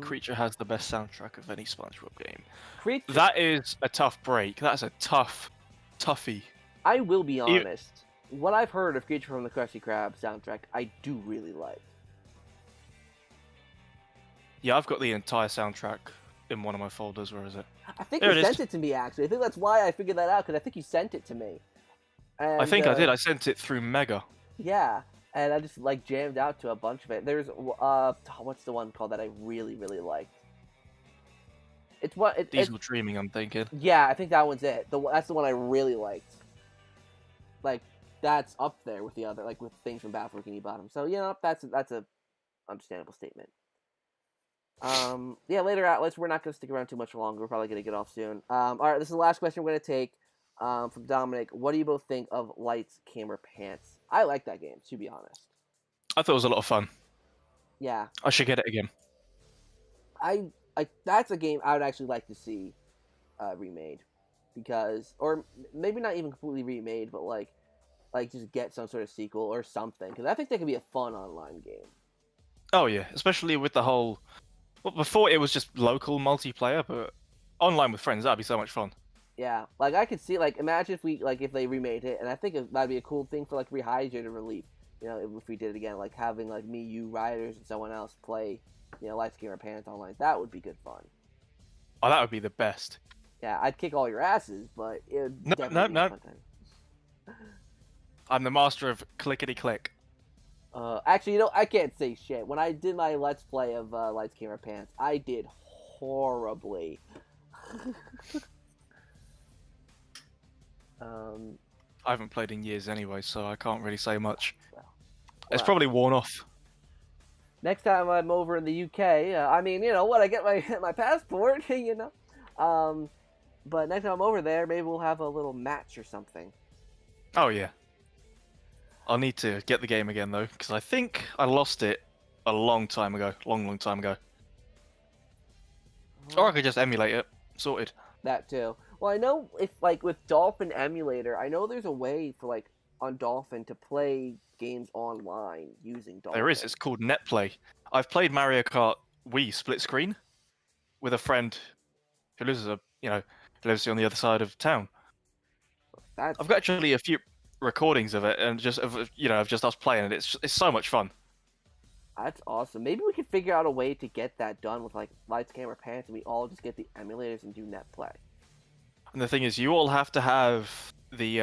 Creature has the best soundtrack of any SpongeBob game. Creature... That is a tough break. That's a toughie. I will be honest. What I've heard of Creature from the Krusty Krab soundtrack, I do really like. Yeah, I've got the entire soundtrack in one of my folders. Where is it? I think you sent it to me, actually. I think that's why I figured that out, because I think you sent it to me. And, I think I did. I sent it through Mega. Yeah. and I just like jammed out to a bunch of it. There's what's the one called that I really really liked? It's what it's Diesel Dreaming, I'm thinking. yeah, I think that one's it. That's the one I really liked. Like that's up there with the other like with things from Battlefield Bikini Bottom. So that's a understandable statement. Yeah, later outlets. We're not gonna stick around too much longer. We're probably gonna get off soon. All right, this is the last question we're gonna take. From Dominic, what do you both think of Lights, Camera, Pants? I like that game, to be honest. I thought it was a lot of fun. Yeah, I should get it again. I that's a game I would actually like to see remade, because or maybe not even completely remade, but like just get some sort of sequel or something, because I think that could be a fun online game. Oh yeah, especially with the whole. Well, before it was just local multiplayer, but online with friends that'd be so much fun. Yeah, like I could see imagine if they remade it, and I think that'd be a cool thing for like Rehydrated Relief. If we did it again, like having like me, you, Riders, and someone else play, Lights, Camera, Pants online. That would be good fun. Oh, that would be the best. Yeah, I'd kick all your asses, but it would No, definitely be a fun time. I'm the master of clickety click. Actually, I can't say shit. When I did my Let's Play of Lights, Camera, Pants, I did horribly. I haven't played in years anyway, so I can't really say much. Well, It's probably worn off. Next time I'm over in the UK, I mean, when I get my passport, but next time I'm over there, maybe we'll have a little match or something. Oh yeah. I'll need to get the game again though, because I think I lost it a long time ago. Long time ago. Or I could just emulate it. Sorted. That too. Well, I know if with Dolphin Emulator, I know there's a way for on Dolphin to play games online using Dolphin. There is. It's called NetPlay. I've played Mario Kart Wii split screen with a friend who lives lives on the other side of town. I've got actually a few recordings of it, and of just us playing it. It's so much fun. That's awesome. Maybe we could figure out a way to get that done with Lights, Camera, Pants, and we all just get the emulators and do NetPlay. And the thing is, you all have to have the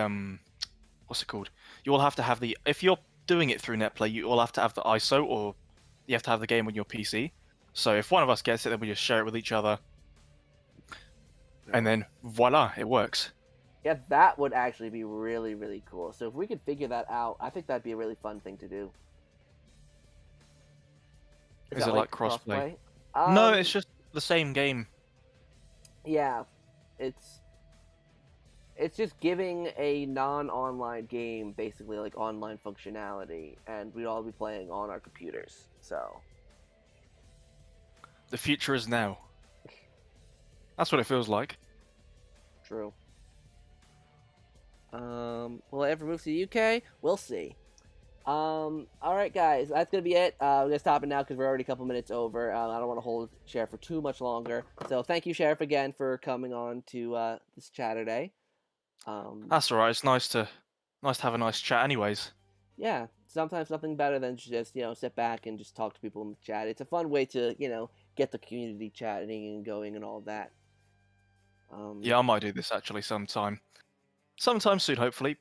what's it called? You all have to have the if you're doing it through NetPlay, you all have to have the ISO, or you have to have the game on your PC. So if one of us gets it, then we just share it with each other, and then voila, it works. Yeah, that would actually be really, really cool. So if we could figure that out, I think that'd be a really fun thing to do. Is it like crossplay? Crossplay? No, it's just the same game. Yeah, it's just giving a non-online game basically online functionality, and we'd all be playing on our computers. So the future is now. That's what it feels like. True. Will it ever move to the UK? We'll see. All right, guys, that's gonna be it. We're gonna stop it now because we're already a couple minutes over. I don't want to hold Sheriff for too much longer. So thank you, Sheriff, again for coming on to this Chaturday. That's alright. It's nice to have a nice chat, anyways. Yeah, sometimes nothing better than just sit back and just talk to people in the chat. It's a fun way to get the community chatting and going and all that. Yeah, I might do this actually sometime soon, hopefully.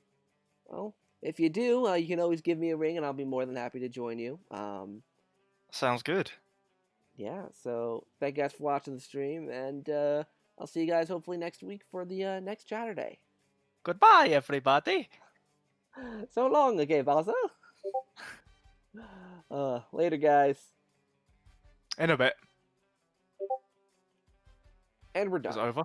Well, if you do, you can always give me a ring, and I'll be more than happy to join you. Sounds good. Yeah, so thank you guys for watching the stream, and I'll see you guys hopefully next week for the next Chaturday. Goodbye, everybody. So long, okay, Balsa. Later, guys. In a bit. And we're done. It's over.